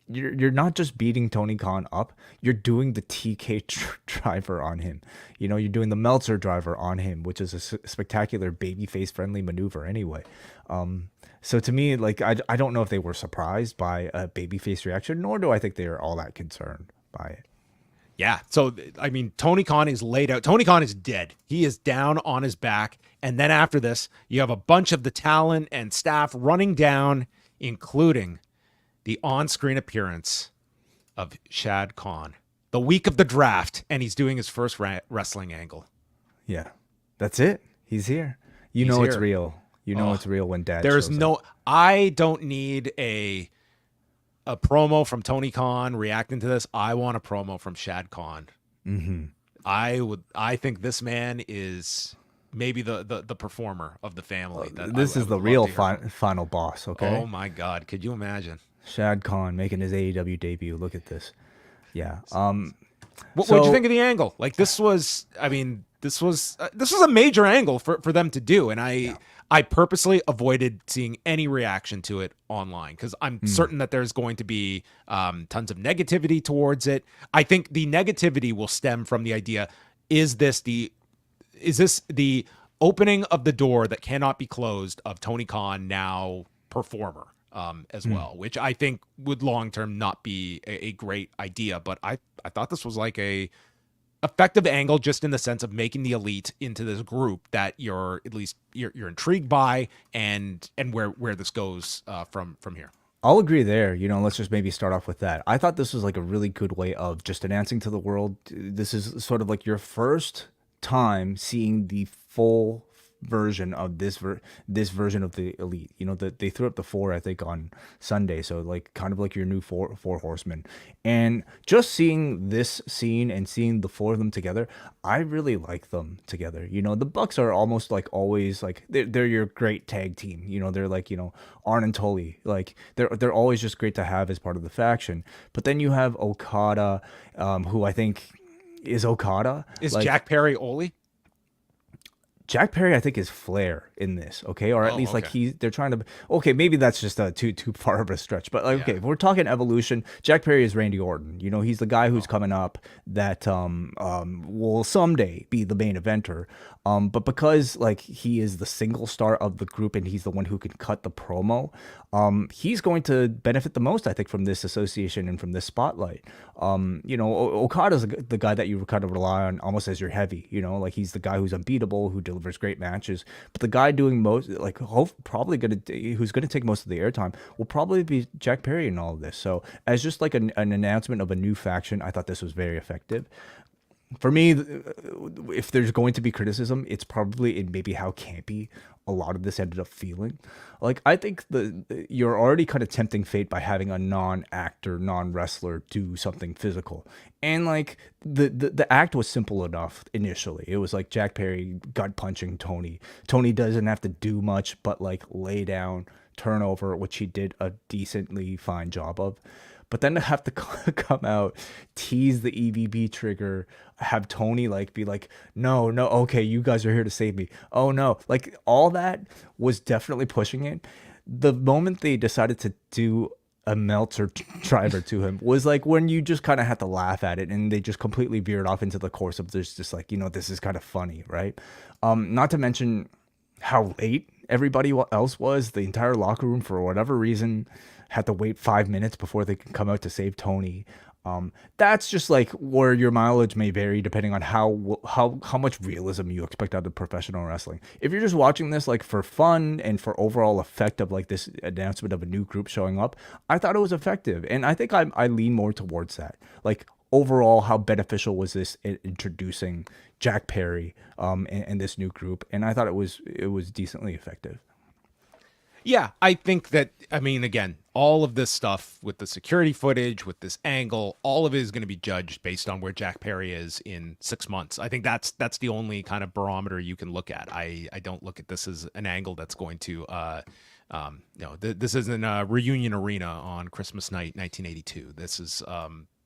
You're not just beating Tony Khan up. You're doing the TK driver on him. You know, you're doing the Meltzer driver on him, which is a spectacular babyface-friendly maneuver anyway. So to me, like, I don't know if they were surprised by a babyface reaction, nor do I think they are all that concerned by it.
Yeah. So, I mean, Tony Khan is laid out. Tony Khan is dead. He is down on his back. And then after this, you have a bunch of the talent and staff running down, including the on-screen appearance of Shad Khan, the week of the draft. And he's doing his first wrestling angle.
Yeah. That's it. He's here. He's know here. It's real. You know it's real when Dad
There's
shows
no...
up.
I don't need a promo from Tony Khan reacting to this. I want a promo from Shad Khan.
Mm-hmm.
I think this man is maybe the performer of the family.
This is the real final boss. Okay.
Oh my God. Could you imagine?
Shad Khan making his AEW debut. Look at this. Yeah.
What did you think of the angle? Like, this was a major angle for them to do. And I purposely avoided seeing any reaction to it online because I'm certain that there's going to be tons of negativity towards it. I think the negativity will stem from the idea, is this the opening of the door that cannot be closed of Tony Khan now performer as well, which I think would long-term not be a great idea. But I thought this was like a effective angle just in the sense of making the Elite into this group that you're intrigued by and where this goes from here.
I'll agree there. You know, let's just maybe start off with that. I thought this was like a really good way of just announcing to the world, this is sort of like your first time seeing the full version of this version of the Elite. You know, that they threw up the 4, I think, on Sunday, so like kind of like your new four horsemen. And just seeing this scene and seeing the 4 of them together, I really like them together. You know, the Bucks are almost like always like they're your great tag team. You know, they're like, you know, Arn and Tully, like they're always just great to have as part of the faction. But then you have Okada, who I think is Okada.
Is
like,
Jack Perry Oli?
Jack Perry, I think, is Flair in this, okay? Or at least like they're trying to. Okay, maybe that's just too far of a stretch. But like, okay, if we're talking evolution, Jack Perry is Randy Orton. You know, he's the guy who's coming up that will someday be the main eventer. But because like he is the single star of the group and he's the one who can cut the promo, he's going to benefit the most, I think, from this association and from this spotlight. You know, Okada's the guy that you kind of rely on almost as your heavy. You know, like he's the guy who's unbeatable, who delivers great matches. But the guy doing most, like, who's gonna take most of the airtime will probably be Jack Perry in all of this. So as just like an announcement of a new faction, I thought this was very effective. For me, if there's going to be criticism, it's probably in maybe how campy a lot of this ended up feeling. Like, I think you're already kind of tempting fate by having a non-actor, non-wrestler do something physical. And like the act was simple enough initially. It was like Jack Perry gut punching Tony. Tony doesn't have to do much but like lay down, turnover, which he did a decently fine job of. But then to have to come out, tease the EVP trigger, have Tony like be like, no, okay, you guys are here to save me. Oh no, like all that was definitely pushing it. The moment they decided to do a Meltzer driver to him was like when you just kind of had to laugh at it, and they just completely veered off into the course of this, just like, you know, this is kind of funny, right? Not to mention how late everybody else was. The entire locker room, for whatever reason, had to wait 5 minutes before they could come out to save Tony. That's just like where your mileage may vary depending on how much realism you expect out of professional wrestling. If you're just watching this like for fun and for overall effect of like this announcement of a new group showing up, I thought it was effective, and I think I lean more towards that. Like overall, how beneficial was this in introducing Jack Perry and this new group? And I thought it was decently effective.
Yeah, I think that, I mean, again, all of this stuff with the security footage, with this angle, all of it is going to be judged based on where Jack Perry is in 6 months. I think that's the only kind of barometer you can look at. I don't look at this as an angle that's going to, this isn't a Reunion Arena on Christmas night, 1982. This is,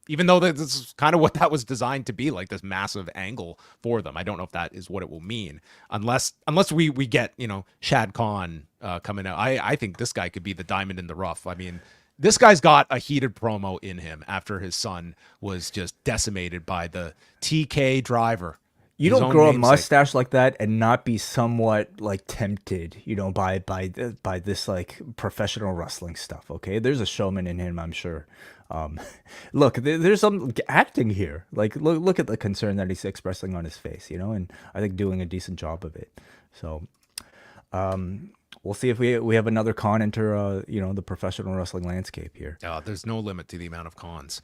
even though this is kind of what that was designed to be, like this massive angle for them. I don't know if that is what it will mean, unless we get, you know, Shad Khan coming out. I think this guy could be the diamond in the rough. I mean, this guy's got a heated promo in him after his son was just decimated by the TK driver. You don't grow a mustache like that and not be somewhat like tempted, you know, by this like professional wrestling stuff. Okay, there's a showman in him, I'm sure.
Look, there's some acting here. Like, look at the concern that he's expressing on his face, you know, and I think doing a decent job of it. So, we'll see if we have another con enter, you know, the professional wrestling landscape here.
There's no limit to the amount of cons.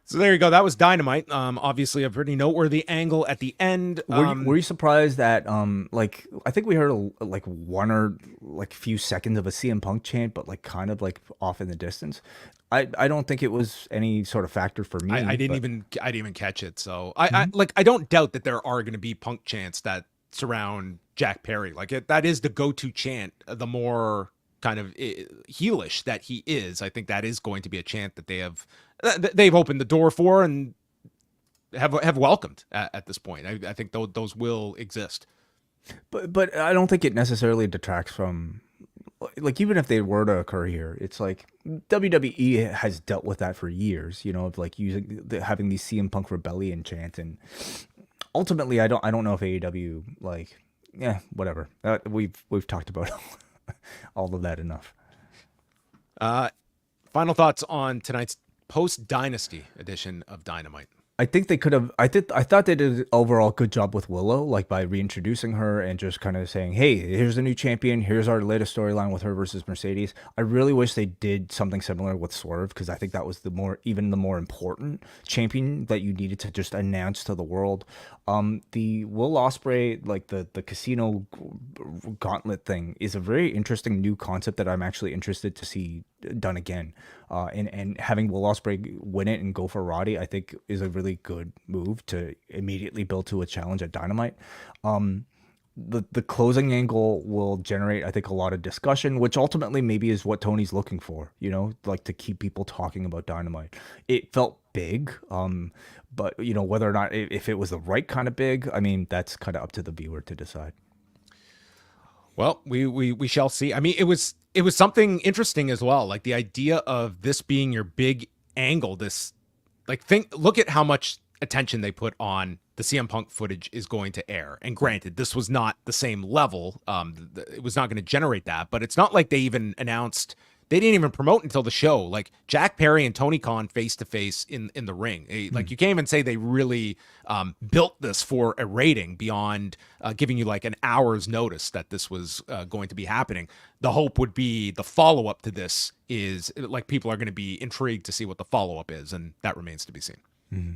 So there you go. That was Dynamite. Obviously a pretty noteworthy angle at the end.
Were you surprised that, like, I think we heard like one or like few seconds of a CM Punk chant, but like kind of like off in the distance. I don't think it was any sort of factor for me.
I didn't even catch it. So I don't doubt that there are going to be Punk chants that surround Jack Perry. Like that is the go-to chant. The more kind of heelish that he is, I think that is going to be a chant that they've opened the door for and have welcomed at this point. I think those will exist.
But I don't think it necessarily detracts from, like, even if they were to occur here, it's like WWE has dealt with that for years, you know, of like having these CM Punk rebellion chants, and ultimately I don't know if AEW, like, whatever. We've talked about all of that enough.
Final thoughts on tonight's post-Dynasty edition of Dynamite.
I think they could have. I thought they did an overall good job with Willow, like by reintroducing her and just kind of saying, "Hey, here's a new champion. Here's our latest storyline with her versus Mercedes." I really wish they did something similar with Swerve, because I think that was the more important champion that you needed to just announce to the world. The Will Ospreay, like the Casino Gauntlet thing, is a very interesting new concept that I'm actually interested to see done again. And having Will Ospreay win it and go for Roddy, I think, is a really good move to immediately build to a challenge at Dynamite. The closing angle will generate, I think, a lot of discussion, which ultimately maybe is what Tony's looking for, like to keep people talking about Dynamite. It felt big, but whether or not if it was the right kind of big, I mean, that's kind of up to the viewer to decide.
Well, we shall see. I mean, it was something interesting as well, like the idea of this being your big angle. This, like, look at how much attention they put on the CM Punk footage is going to air. And granted, this was not the same level. It was not going to generate that, but it's not like they even announced. They didn't even promote until the show. Like Jack Perry and Tony Khan face to face in the ring. Like you can't even say they really built this for a rating beyond giving you like an hour's notice that this was going to be happening. The hope would be the follow up to this is like people are going to be intrigued to see what the follow up is, and that remains to be seen. Mm-hmm.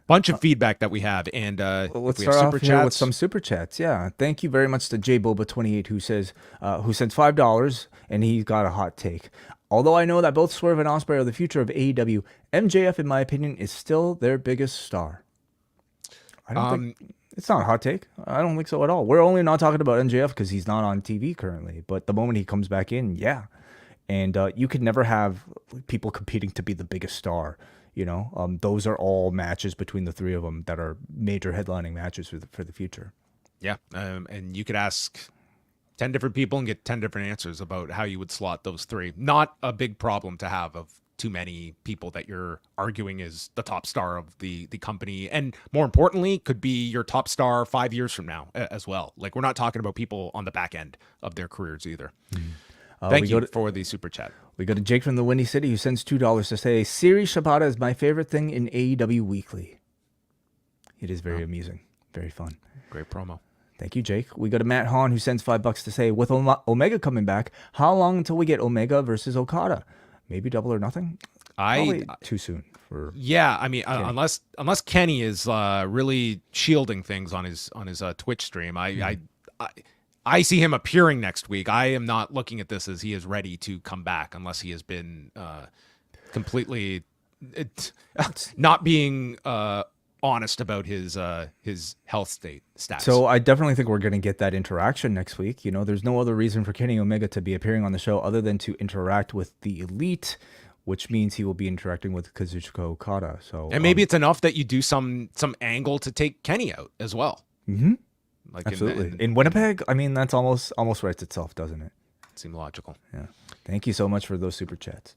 Bunch of feedback that we have, and
let's start off here with some super chats. Yeah, thank you very much to JBoba28 who says who sent $5 and he's got a hot take. Although I know that both Swerve and Ospreay are the future of AEW, MJF, in my opinion, is still their biggest star. I don't think it's not a hot take. I don't think so at all. We're only not talking about MJF because he's not on TV currently. But the moment he comes back in, yeah, and you could never have people competing to be the biggest star. Those are all matches between the three of them that are major headlining matches for the future.
Yeah, and you could ask 10 different people and get 10 different answers about how you would slot those three. Not a big problem to have of too many people that you're arguing is the top star of the company. And more importantly, could be your top star 5 years from now as well. Like, we're not talking about people on the back end of their careers either. Mm-hmm. Thank you for the super chat.
We go to Jake from the Windy City who sends $2 to say, Siri Shibata is my favorite thing in AEW Weekly. It is very amusing. Very fun.
Great promo.
Thank you, Jake. We go to Matt Hahn who sends $5 to say, with Omega coming back, how long until we get Omega versus Okada? Maybe Double or Nothing? Probably too soon.
Yeah, I mean, unless Kenny is really shielding things on his Twitch stream, I see him appearing next week. I am not looking at this as he is ready to come back unless he has been completely not being honest about his health status.
So I definitely think we're going to get that interaction next week. There's no other reason for Kenny Omega to be appearing on the show other than to interact with the Elite, which means he will be interacting with Kazuchika Okada. So,
and maybe it's enough that you do some angle to take Kenny out as well.
Mm-hmm. Like absolutely. In Winnipeg, I mean, that's almost writes itself, doesn't it?
Seems logical.
Yeah. Thank you so much for those super chats.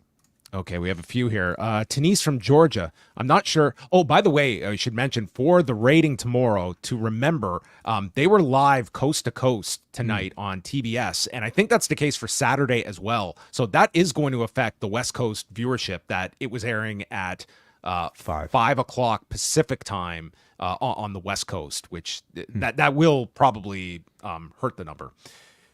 Okay, we have a few here. Denise from Georgia. I'm not sure. Oh, by the way, I should mention for the rating tomorrow to remember, they were live coast to coast tonight on TBS, and I think that's the case for Saturday as well. So that is going to affect the West Coast viewership that it was airing at 5 o'clock Pacific time on the West Coast, which that will probably hurt the number.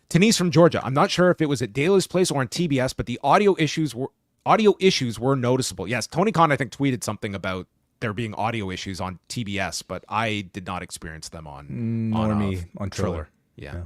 Denise from Georgia. I'm not sure if it was at Daily's Place or on TBS, but the audio issues were noticeable. Yes, Tony Khan, I think, tweeted something about there being audio issues on TBS, but I did not experience them on Triller. Yeah.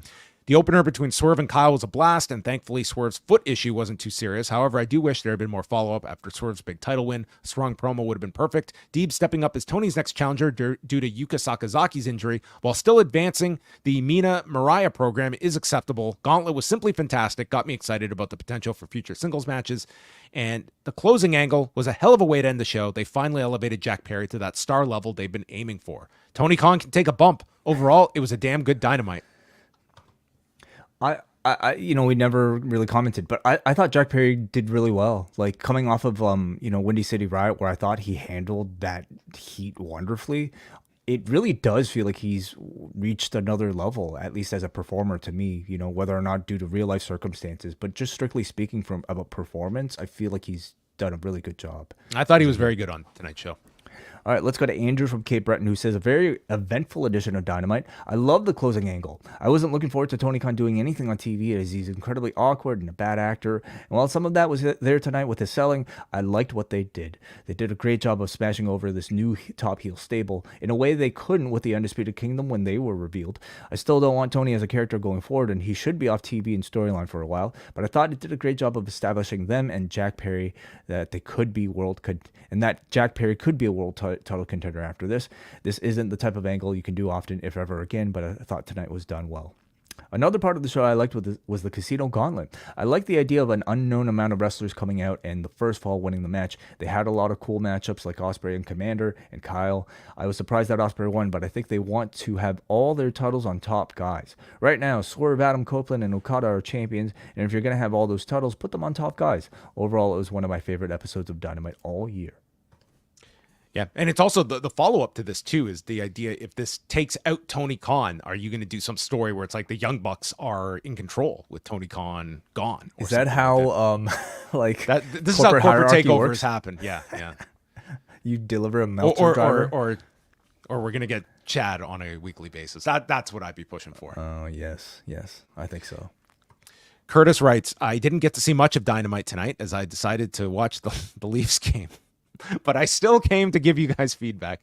The opener between Swerve and Kyle was a blast, and thankfully Swerve's foot issue wasn't too serious. However, I do wish there had been more follow-up after Swerve's big title win. A strong promo would have been perfect. Deeb stepping up as Tony's next challenger due to Yuka Sakazaki's injury, while still advancing the Mina Mariah program is acceptable. Gauntlet was simply fantastic, got me excited about the potential for future singles matches, and the closing angle was a hell of a way to end the show. They finally elevated Jack Perry to that star level they've been aiming for. Tony Khan can take a bump. Overall, it was a damn good Dynamite.
We never really commented, but I thought Jack Perry did really well. Like coming off of, Windy City Riot, where I thought he handled that heat wonderfully. It really does feel like he's reached another level, at least as a performer to me, whether or not due to real life circumstances, but just strictly speaking about performance, I feel like he's done a really good job.
I thought he was very good on tonight's show.
All right, let's go to Andrew from Cape Breton, who says, a very eventful edition of Dynamite. I love the closing angle. I wasn't looking forward to Tony Khan doing anything on TV as he's incredibly awkward and a bad actor. And while some of that was there tonight with his selling, I liked what they did. They did a great job of smashing over this new top heel stable in a way they couldn't with the Undisputed Kingdom when they were revealed. I still don't want Tony as a character going forward, and he should be off TV and storyline for a while, but I thought it did a great job of establishing them and Jack Perry that they could be and that Jack Perry could be a world title contender after this. This isn't the type of angle you can do often, if ever again, but I thought tonight was done well. Another part of the show I liked was the Casino Gauntlet. I liked the idea of an unknown amount of wrestlers coming out and the first fall winning the match. They had a lot of cool matchups like Ospreay and Commander and Kyle. I was surprised that Ospreay won, but I think they want to have all their titles on top guys. Right now, Swerve, Adam Copeland, and Okada are champions, and if you're going to have all those titles, put them on top guys. Overall, it was one of my favorite episodes of Dynamite all year.
Yeah, and it's also the follow-up to this, too, is the idea, if this takes out Tony Khan, are you going to do some story where it's like the Young Bucks are in control with Tony Khan gone?
Is that how, like,
this is how corporate takeovers happen. Yeah, yeah.
You deliver a Meltzer driver?
Or we're going to get Chad on a weekly basis. That's what I'd be pushing for.
Oh, yes, I think so.
Curtis writes, I didn't get to see much of Dynamite tonight as I decided to watch the Leafs game. But I still came to give you guys feedback.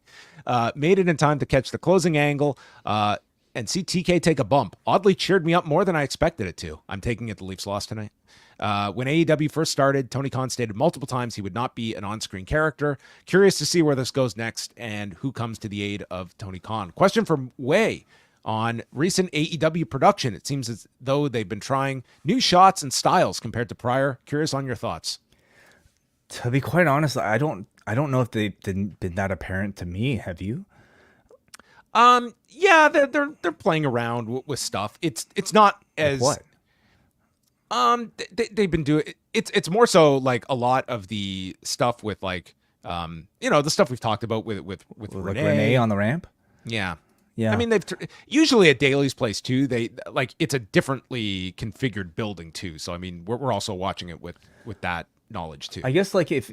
Made it in time to catch the closing angle and see TK take a bump. Oddly cheered me up more than I expected it to. I'm taking it the Leafs lost tonight. When AEW first started, Tony Khan stated multiple times he would not be an on-screen character. Curious to see where this goes next and who comes to the aid of Tony Khan. Question from Wai on recent AEW production. It seems as though they've been trying new shots and styles compared to prior. Curious on your thoughts.
To be quite honest, I don't know if they've been that apparent to me. Have you?
Yeah, they're playing around with stuff. It's not as
like what?
They've been doing it's more so like a lot of the stuff with like the stuff we've talked about with
like Renee on the ramp.
Yeah.
Yeah.
I mean, they've usually at Daly's place too. They like it's a differently configured building too. So I mean, we're also watching it with that knowledge too.
I guess like if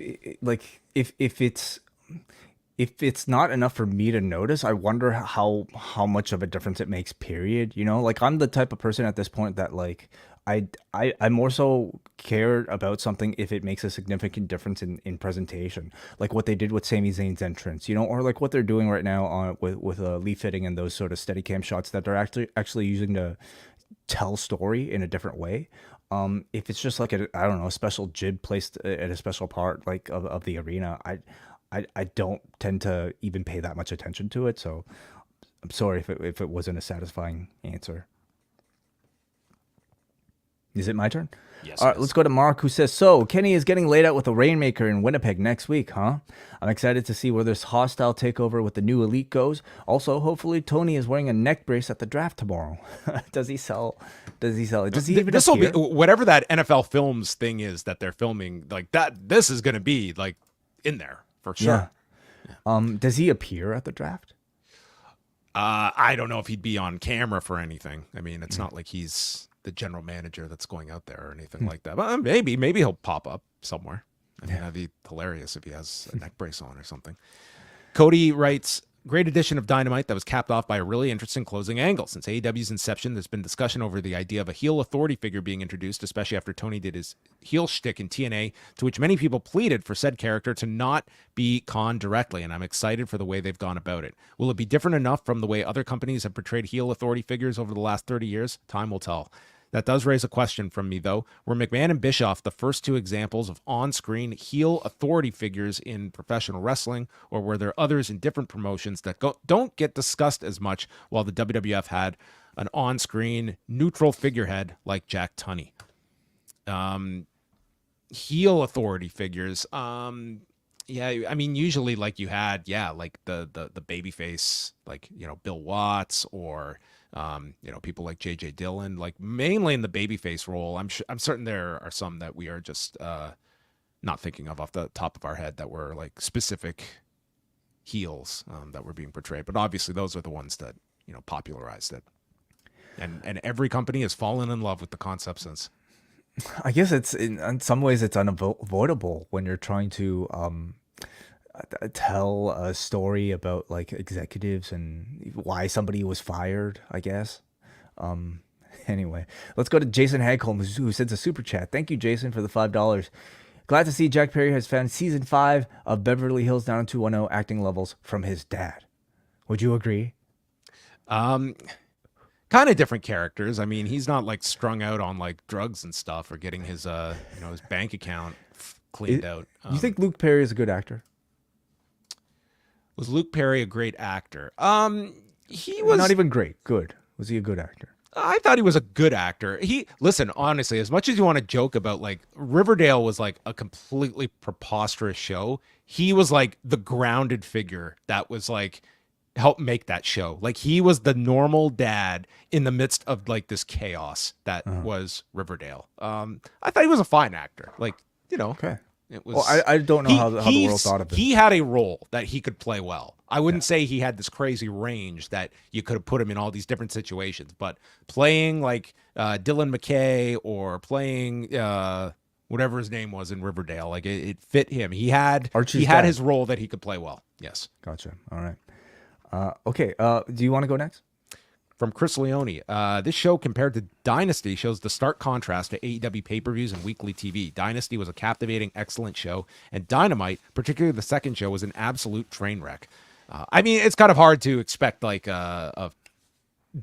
it's not enough for me to notice, I wonder how much of a difference it makes, period. You know, like I'm the type of person at this point that like I more so care about something if it makes a significant difference in presentation, like what they did with Sami Zayn's entrance, you know, or like what they're doing right now with leaf fitting and those sort of Steadicam shots that they're actually using to tell story in a different way. If it's just like a special jib placed at a special part like of the arena, I don't tend to even pay that much attention to it. So I'm sorry if it wasn't a satisfying answer. Is it my turn?
Yes.
All right, let's go to Mark, who says, so Kenny is getting laid out with the Rainmaker in Winnipeg next week, huh? I'm excited to see where this hostile takeover with the new elite goes. Also, hopefully Tony is wearing a neck brace at the draft tomorrow. Does he sell it? Does he even
this will
appear?
be whatever that NFL Films thing is that they're filming, like that, this is going to be like in there for sure.
Yeah. Does he appear at the draft?
I don't know if he'd be on camera for anything. I mean, it's not like he's the general manager that's going out there or anything like that. But maybe he'll pop up somewhere. I mean, that'd be hilarious if he has a neck brace on or something. Cody writes, great edition of Dynamite that was capped off by a really interesting closing angle. Since AEW's inception, there's been discussion over the idea of a heel authority figure being introduced, especially after Tony did his heel shtick in TNA, to which many people pleaded for said character to not be Khan directly, and I'm excited for the way they've gone about it. Will it be different enough from the way other companies have portrayed heel authority figures over the last 30 years? Time will tell. That does raise a question from me, though. Were McMahon and Bischoff the first two examples of on-screen heel authority figures in professional wrestling, or were there others in different promotions that don't get discussed as much while the WWF had an on-screen neutral figurehead like Jack Tunney? Heel authority figures. Yeah, I mean, usually like you had, like the babyface, like, Bill Watts or... people like J.J. Dillon, like mainly in the babyface role. I'm certain there are some that we are just not thinking of off the top of our head that were like specific heels that were being portrayed. But obviously those are the ones that, popularized it. And every company has fallen in love with the concept since. I
guess it's in some ways it's unavoidable when you're trying to tell a story about like executives and why somebody was fired, I guess. Anyway, let's go to Jason Hagholm, who sends a super chat. Thank you, Jason, for the $5. Glad to see Jack Perry has found season 5 of Beverly Hills 90210 acting levels from his dad. Would you agree?
Kind of different characters. I mean, he's not like strung out on like drugs and stuff or getting his his bank account cleaned out.
You think Luke Perry is a good actor?
Was Luke Perry a great actor? He was
not even great. Good. Was he a good actor?
I thought he was a good actor. Listen, honestly, as much as you want to joke about like Riverdale was like a completely preposterous show, he was like the grounded figure that was like helped make that show. Like he was the normal dad in the midst of like this chaos that was Riverdale. I thought he was a fine actor. Like,
okay.
It was.
Well, I don't know how the world thought of him.
He had a role that he could play well. I wouldn't say he had this crazy range that you could have put him in all these different situations, but playing like Dylan McKay or playing whatever his name was in Riverdale, like it fit him. He had his role that he could play well. Yes.
Gotcha. All right. Okay. Do you want to go next?
From Chris Leone, this show compared to Dynasty shows the stark contrast to AEW pay-per-views and weekly TV. Dynasty was a captivating, excellent show, and Dynamite, particularly the second show, was an absolute train wreck. I mean, it's kind of hard to expect like a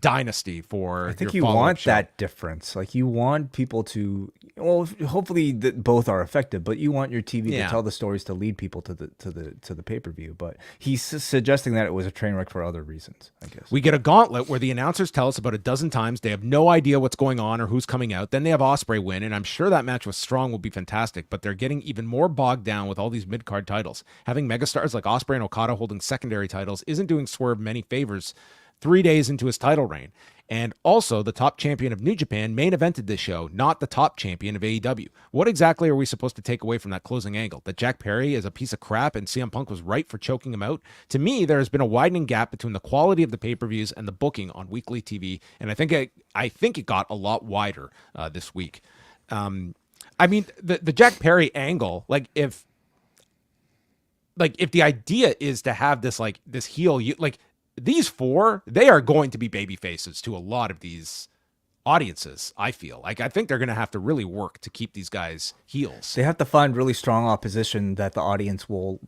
Dynasty for.
I think you want that difference. Like you want people to. Well, hopefully both are effective, but you want your TV to tell the stories to lead people to the pay-per-view. But he's suggesting that it was a train wreck for other reasons, I guess.
We get a gauntlet where the announcers tell us about a dozen times they have no idea what's going on or who's coming out. Then they have Ospreay win, and I'm sure that match with Strong will be fantastic, but they're getting even more bogged down with all these mid-card titles. Having megastars like Ospreay and Okada holding secondary titles isn't doing Swerve many favors 3 days into his title reign. And also, the top champion of New Japan main evented this show, not the top champion of AEW. What exactly are we supposed to take away from that closing angle? That Jack Perry is a piece of crap and CM Punk was right for choking him out? To me, there has been a widening gap between the quality of the pay-per-views and the booking on weekly TV, and I think it got a lot wider this week. I mean, the Jack Perry angle, if the idea is to have this this heel, these four, they are going to be baby faces to a lot of these audiences, I feel. I think they're going to have to really work to keep these guys heels.
They have to find really strong opposition that the audience will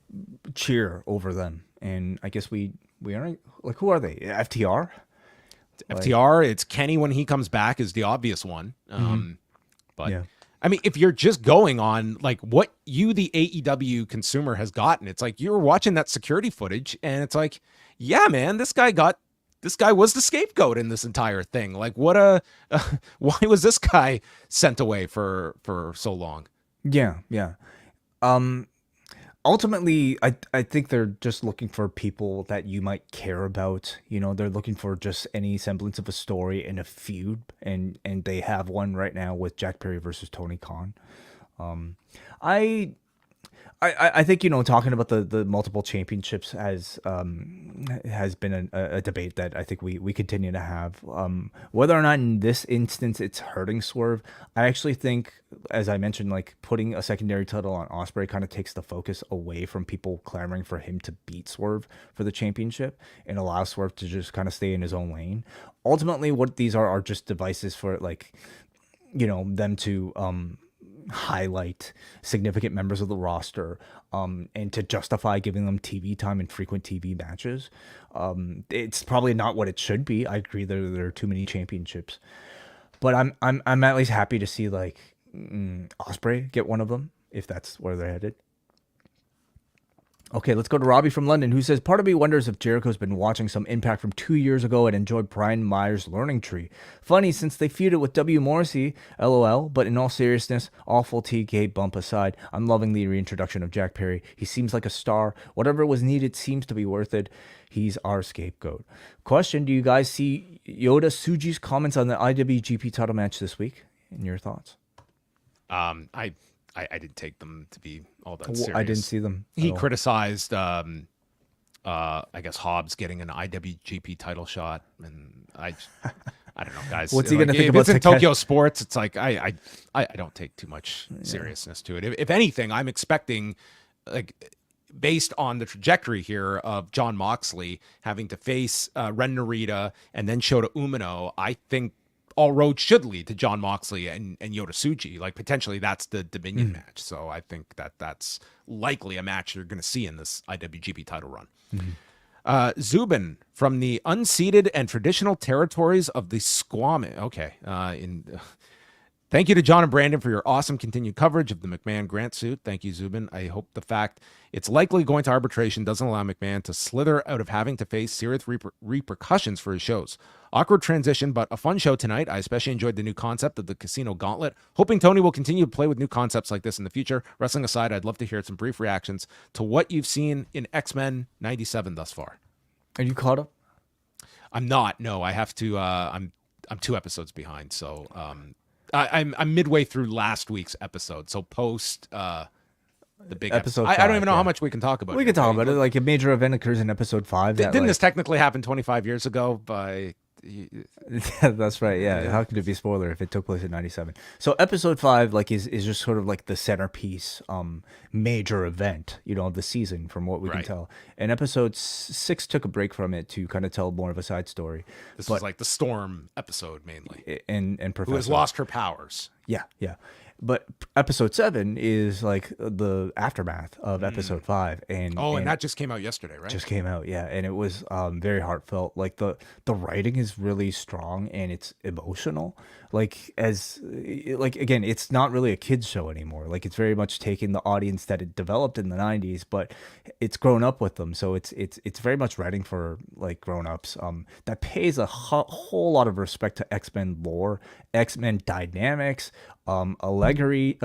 cheer over them. And I guess we aren't, who are they? FTR?
FTR, it's Kenny when he comes back is the obvious one. But yeah. I mean, if you're just going on what you, the AEW consumer, has gotten, it's like you're watching that security footage and it's like, yeah, man, this guy was the scapegoat in this entire thing. Why was this guy sent away for so long?
Yeah. Ultimately, I think they're just looking for people that you might care about. They're looking for just any semblance of a story and a feud, and they have one right now with Jack Perry versus Tony Khan. I think talking about the multiple championships has been a debate that I think we continue to have. Whether or not in this instance it's hurting Swerve, I actually think, as I mentioned, putting a secondary title on Ospreay kind of takes the focus away from people clamoring for him to beat Swerve for the championship and allow Swerve to just kind of stay in his own lane. Ultimately, what these are just devices for them to highlight significant members of the roster and to justify giving them TV time and frequent TV matches. It's probably not what it should be. I agree there are too many championships, but I'm at least happy to see Ospreay get one of them if that's where they're headed. Okay, let's go to Robbie from London, who says, part of me wonders if Jericho's been watching some Impact from 2 years ago and enjoyed Brian Myers' learning tree. Funny, since they feuded with W. Morrissey, LOL, but in all seriousness, awful TK bump aside, I'm loving the reintroduction of Jack Perry. He seems like a star. Whatever was needed seems to be worth it. He's our scapegoat. Question, do you guys see Yoda Tsuji's comments on the IWGP title match this week? And your thoughts?
I didn't take them to be all that serious.
I didn't see them.
He criticized, I guess, Hobbs getting an IWGP title shot, and I don't know, guys.
What's he going to think
if
about
it's in Tokyo Sports? It's like I don't take too much seriousness to it. If anything, I'm expecting based on the trajectory here of Jon Moxley having to face Ren Narita and then Shota Umino, I think all roads should lead to Jon Moxley and Yota Tsuji. Like, potentially that's the Dominion match. So I think that's likely a match you're going to see in this IWGP title run. Zubin from the unceded and traditional territories of the Squamish. Okay. Thank you to John and Brandon for your awesome continued coverage of the McMahon Grant suit. Thank you, Zubin. I hope the fact it's likely going to arbitration doesn't allow McMahon to slither out of having to face serious repercussions for his shows. Awkward transition, but a fun show tonight. I especially enjoyed the new concept of the Casino Gauntlet. Hoping Tony will continue to play with new concepts like this in the future. Wrestling aside, I'd love to hear some brief reactions to what you've seen in X-Men 97 thus far.
Are you caught up?
I'm not. No, I have to. I'm 2 episodes behind, so I'm midway through last week's episode. So post the big episode. I don't even know how much we can talk about.
We can talk about it. Like, a major event occurs in episode 5.
Didn't this technically happen 25 years ago?
That's right. Yeah. How could it be spoiler if it took place in 97? So episode 5, like, is just sort of like the centerpiece, major event, of the season, from what we can tell. And episode 6 took a break from it to kind of tell more of a side story.
This was like the Storm episode mainly,
and Professor,
who has lost her powers.
Yeah. But episode 7 is like the aftermath of episode 5, and
that just came out yesterday, right?
Just came out, yeah, and it was very heartfelt. Like, the writing is really strong and it's emotional. Like, again, it's not really a kids show anymore. Like, it's very much taking the audience that it developed in the 90s, but it's grown up with them. So it's very much writing for, like, grown-ups. That pays a whole lot of respect to X-Men lore, X-Men dynamics, allegories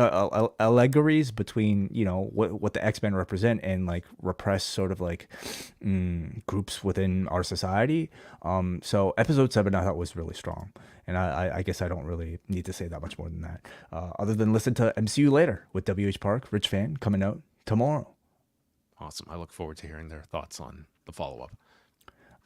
between what the X-Men represent and, like, repressed sort of, like, groups within our society. So episode 7 I thought was really strong, and I guess I don't really need to say that much more than that, other than listen to MCU Later with WH Park, Rich Fan, coming out tomorrow.
Awesome. I look forward to hearing their thoughts on the follow-up.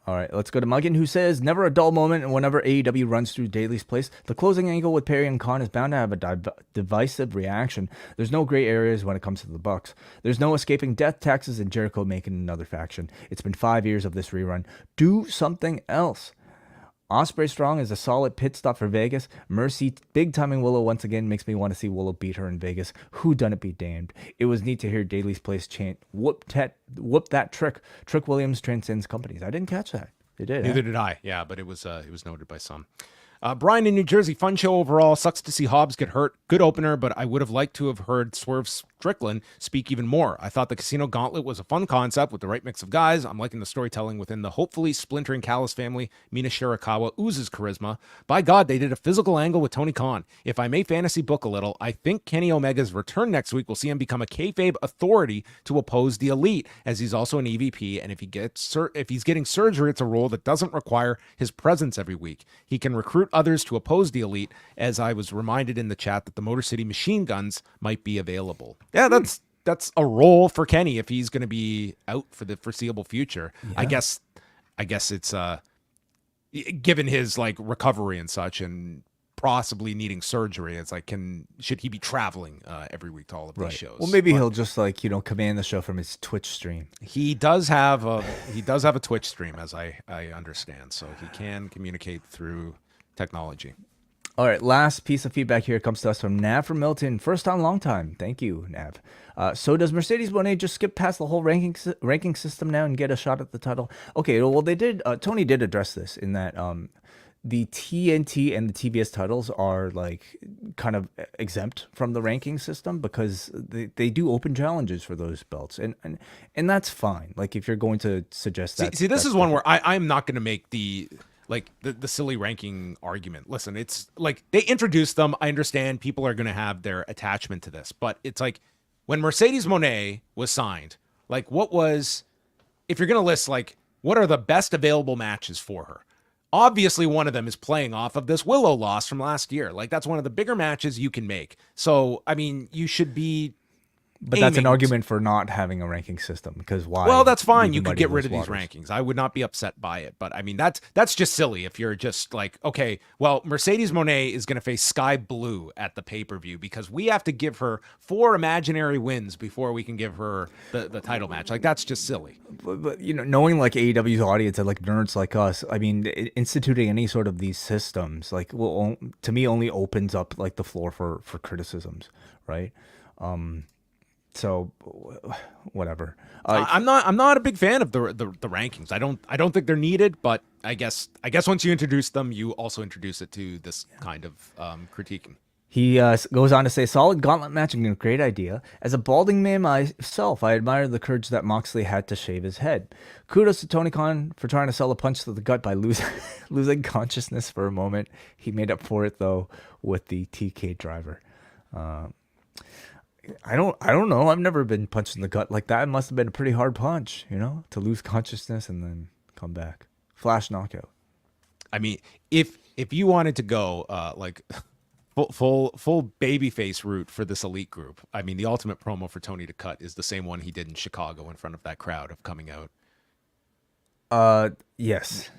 All right, let's go to Muggin, who says, never a dull moment, and whenever AEW runs through Daly's place, the closing angle with Perry and Khan is bound to have a divisive reaction. There's no gray areas when it comes to the Bucks. There's no escaping death, taxes, and Jericho making another faction. It's been 5 years of this rerun. Do something else. Ospreay Strong is a solid pit stop for Vegas. Mercy big timing Willow once again makes me want to see Willow beat her in Vegas. Who done it be damned. It was neat to hear Daly's place chant, whoop that trick. Trick Williams transcends companies. I didn't catch that. It did.
Neither did I. Yeah, but it was noted by some. Brian in New Jersey, fun show overall. Sucks to see Hobbs get hurt. Good opener, but I would have liked to have heard Swerve Strickland speak even more. I thought the Casino Gauntlet was a fun concept with the right mix of guys. I'm liking the storytelling within the hopefully splintering Callis family. Mina Shirakawa oozes charisma. By God, they did a physical angle with Tony Khan. If I may fantasy book a little, I think Kenny Omega's return next week will see him become a kayfabe authority to oppose the Elite, as he's also an EVP, and if he's getting surgery, it's a role that doesn't require his presence every week. He can recruit others to oppose the Elite, as I was reminded in the chat that the Motor City Machine Guns might be available. Yeah, that's a role for Kenny if he's going to be out for the foreseeable future. Yeah. I guess it's given his, like, recovery and such, and possibly needing surgery, it's like, should he be traveling every week to all of these shows?
Well, maybe he'll just, like, command the show from his Twitch stream.
He does have a Twitch stream, as I understand, so he can communicate through technology.
All right, last piece of feedback here comes to us from Nav from Milton. First time, long time. Thank you, Nav. So does Mercedes Moné just skip past the whole ranking system now and get a shot at the title? Okay, well, they did. Tony did address this in that the TNT and the TBS titles are, like, kind of exempt from the ranking system because they do open challenges for those belts, and that's fine. Like, if you're going to suggest that.
See, this is one where I'm not going to make the silly ranking argument. Listen, it's like they introduced them. I understand people are going to have their attachment to this, but it's like when Mercedes Moné was signed, like, if you're going to list, like, what are the best available matches for her? Obviously, one of them is playing off of this Willow loss from last year. Like, that's one of the bigger matches you can make. So, I mean, you should be
But that's an argument for not having a ranking system, because why?
Well, that's fine. You
can
could
muddy
get rid of
those
these
waters?
rankings. I would not be upset by it. But I mean, that's just silly if you're just like, okay, well, Mercedes Moné is going to face Sky Blue at the pay-per-view because we have to give her 4 imaginary wins before we can give her the title match. Like, that's just silly.
But knowing like AEW's audience and like nerds like us, I mean, instituting any sort of these systems like to me only opens up like the floor for criticisms, right? So whatever.
I'm not a big fan of the rankings. I don't think they're needed, but I guess once you introduce them, you also introduce it to this kind of critiquing.
He goes on to say, solid gauntlet match and a great idea. As a balding man myself, I admire the courage that Moxley had to shave his head. Kudos to Tony Khan for trying to sell a punch to the gut by losing consciousness for a moment. He made up for it, though, with the TK driver. I don't know. I've never been punched in the gut like that. It must have been a pretty hard punch, to lose consciousness and then come back. Flash knockout.
I mean, if you wanted to go like full babyface route for this elite group, I mean, the ultimate promo for Tony to cut is the same one he did in Chicago in front of that crowd of coming out.
Yes.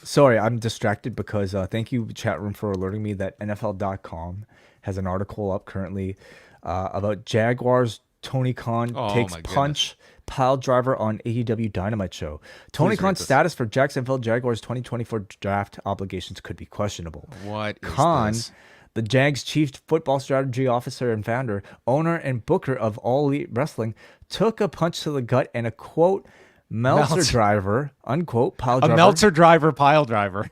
Sorry, I'm distracted because thank you, chat room, for alerting me that NFL.com has an article up currently about Jaguars. Tony Khan takes punch pile driver on AEW Dynamite show. Tony Khan's status for Jacksonville Jaguars 2024 draft obligations could be questionable.
What is
Khan,
this?
the Jags chief football strategy officer and founder, owner and booker of All Elite Wrestling, took a punch to the gut and a quote Meltzer driver, unquote, pile driver.
A Meltzer driver, pile driver.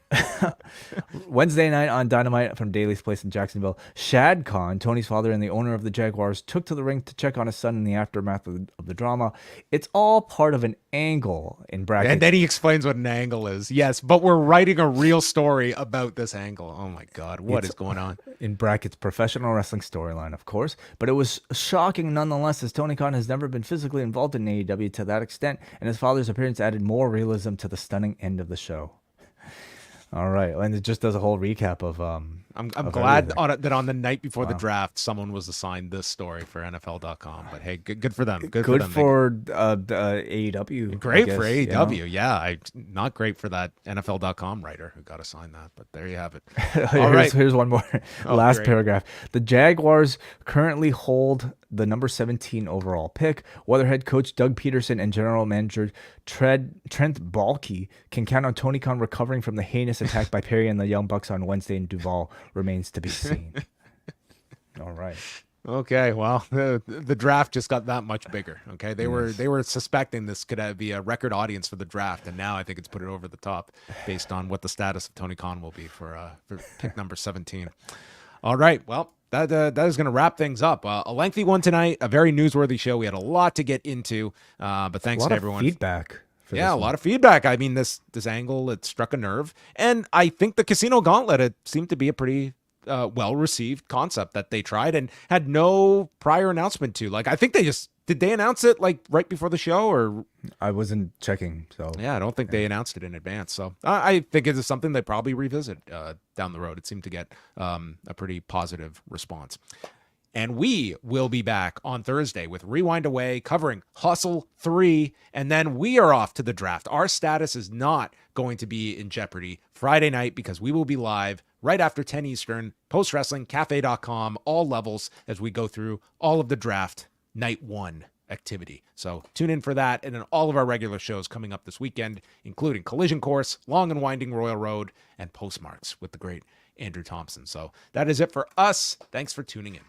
Wednesday night on Dynamite from Daly's Place in Jacksonville, Shad Khan, Tony's father and the owner of the Jaguars, took to the ring to check on his son in the aftermath of the drama. It's all part of an angle, in brackets.
And then he explains what an angle is. Yes, but we're writing a real story about this angle. Oh my God, what is going on?
In brackets, professional wrestling storyline, of course. But it was shocking nonetheless, as Tony Khan has never been physically involved in AEW to that extent, and his father's appearance added more realism to the stunning end of the show. All right, and it just does a whole recap of.
I'm glad that on the night before the draft, someone was assigned this story for NFL.com. But hey, good for them. Good
for the AEW.
Great for AEW. Yeah, not great for that NFL.com writer who got assigned that. But there you have it. All right,
here's one more. Last paragraph. The Jaguars currently hold the number 17 overall pick. Whether head coach Doug Peterson and general manager Trent Baalke can count on Tony Khan recovering from the heinous attack by Perry and the Young Bucks on Wednesday in Duval remains to be seen. All right.
Okay, well, the draft just got that much bigger. Okay, they were suspecting this could be a record audience for the draft, and now I think it's put it over the top based on what the status of Tony Khan will be for pick number 17. All right, well, that is going to wrap things up. A lengthy one tonight, a very newsworthy show. We had a lot to get into, but thanks to everyone.
Feedback.
Yeah, a lot of feedback. I mean, this angle, it struck a nerve, and I think the Casino Gauntlet, it seemed to be a pretty well-received concept that they tried and had no prior announcement to. Like, I think did they announce it like right before the show, or
I wasn't checking, so
yeah, I don't think they announced it in advance. So I think it is something they probably revisit down the road. It seemed to get a pretty positive response. And we will be back on Thursday with Rewind-A-Way covering Hustle 3. And then we are off to the draft. Our status is not going to be in jeopardy Friday night because we will be live right after 10 Eastern, postwrestlingcafe.com, all levels, as we go through all of the draft night 1 activity. So tune in for that. And then all of our regular shows coming up this weekend, including Collision Course, Long and Winding Royal Road, and Postmarks with the great Andrew Thompson. So that is it for us. Thanks for tuning in.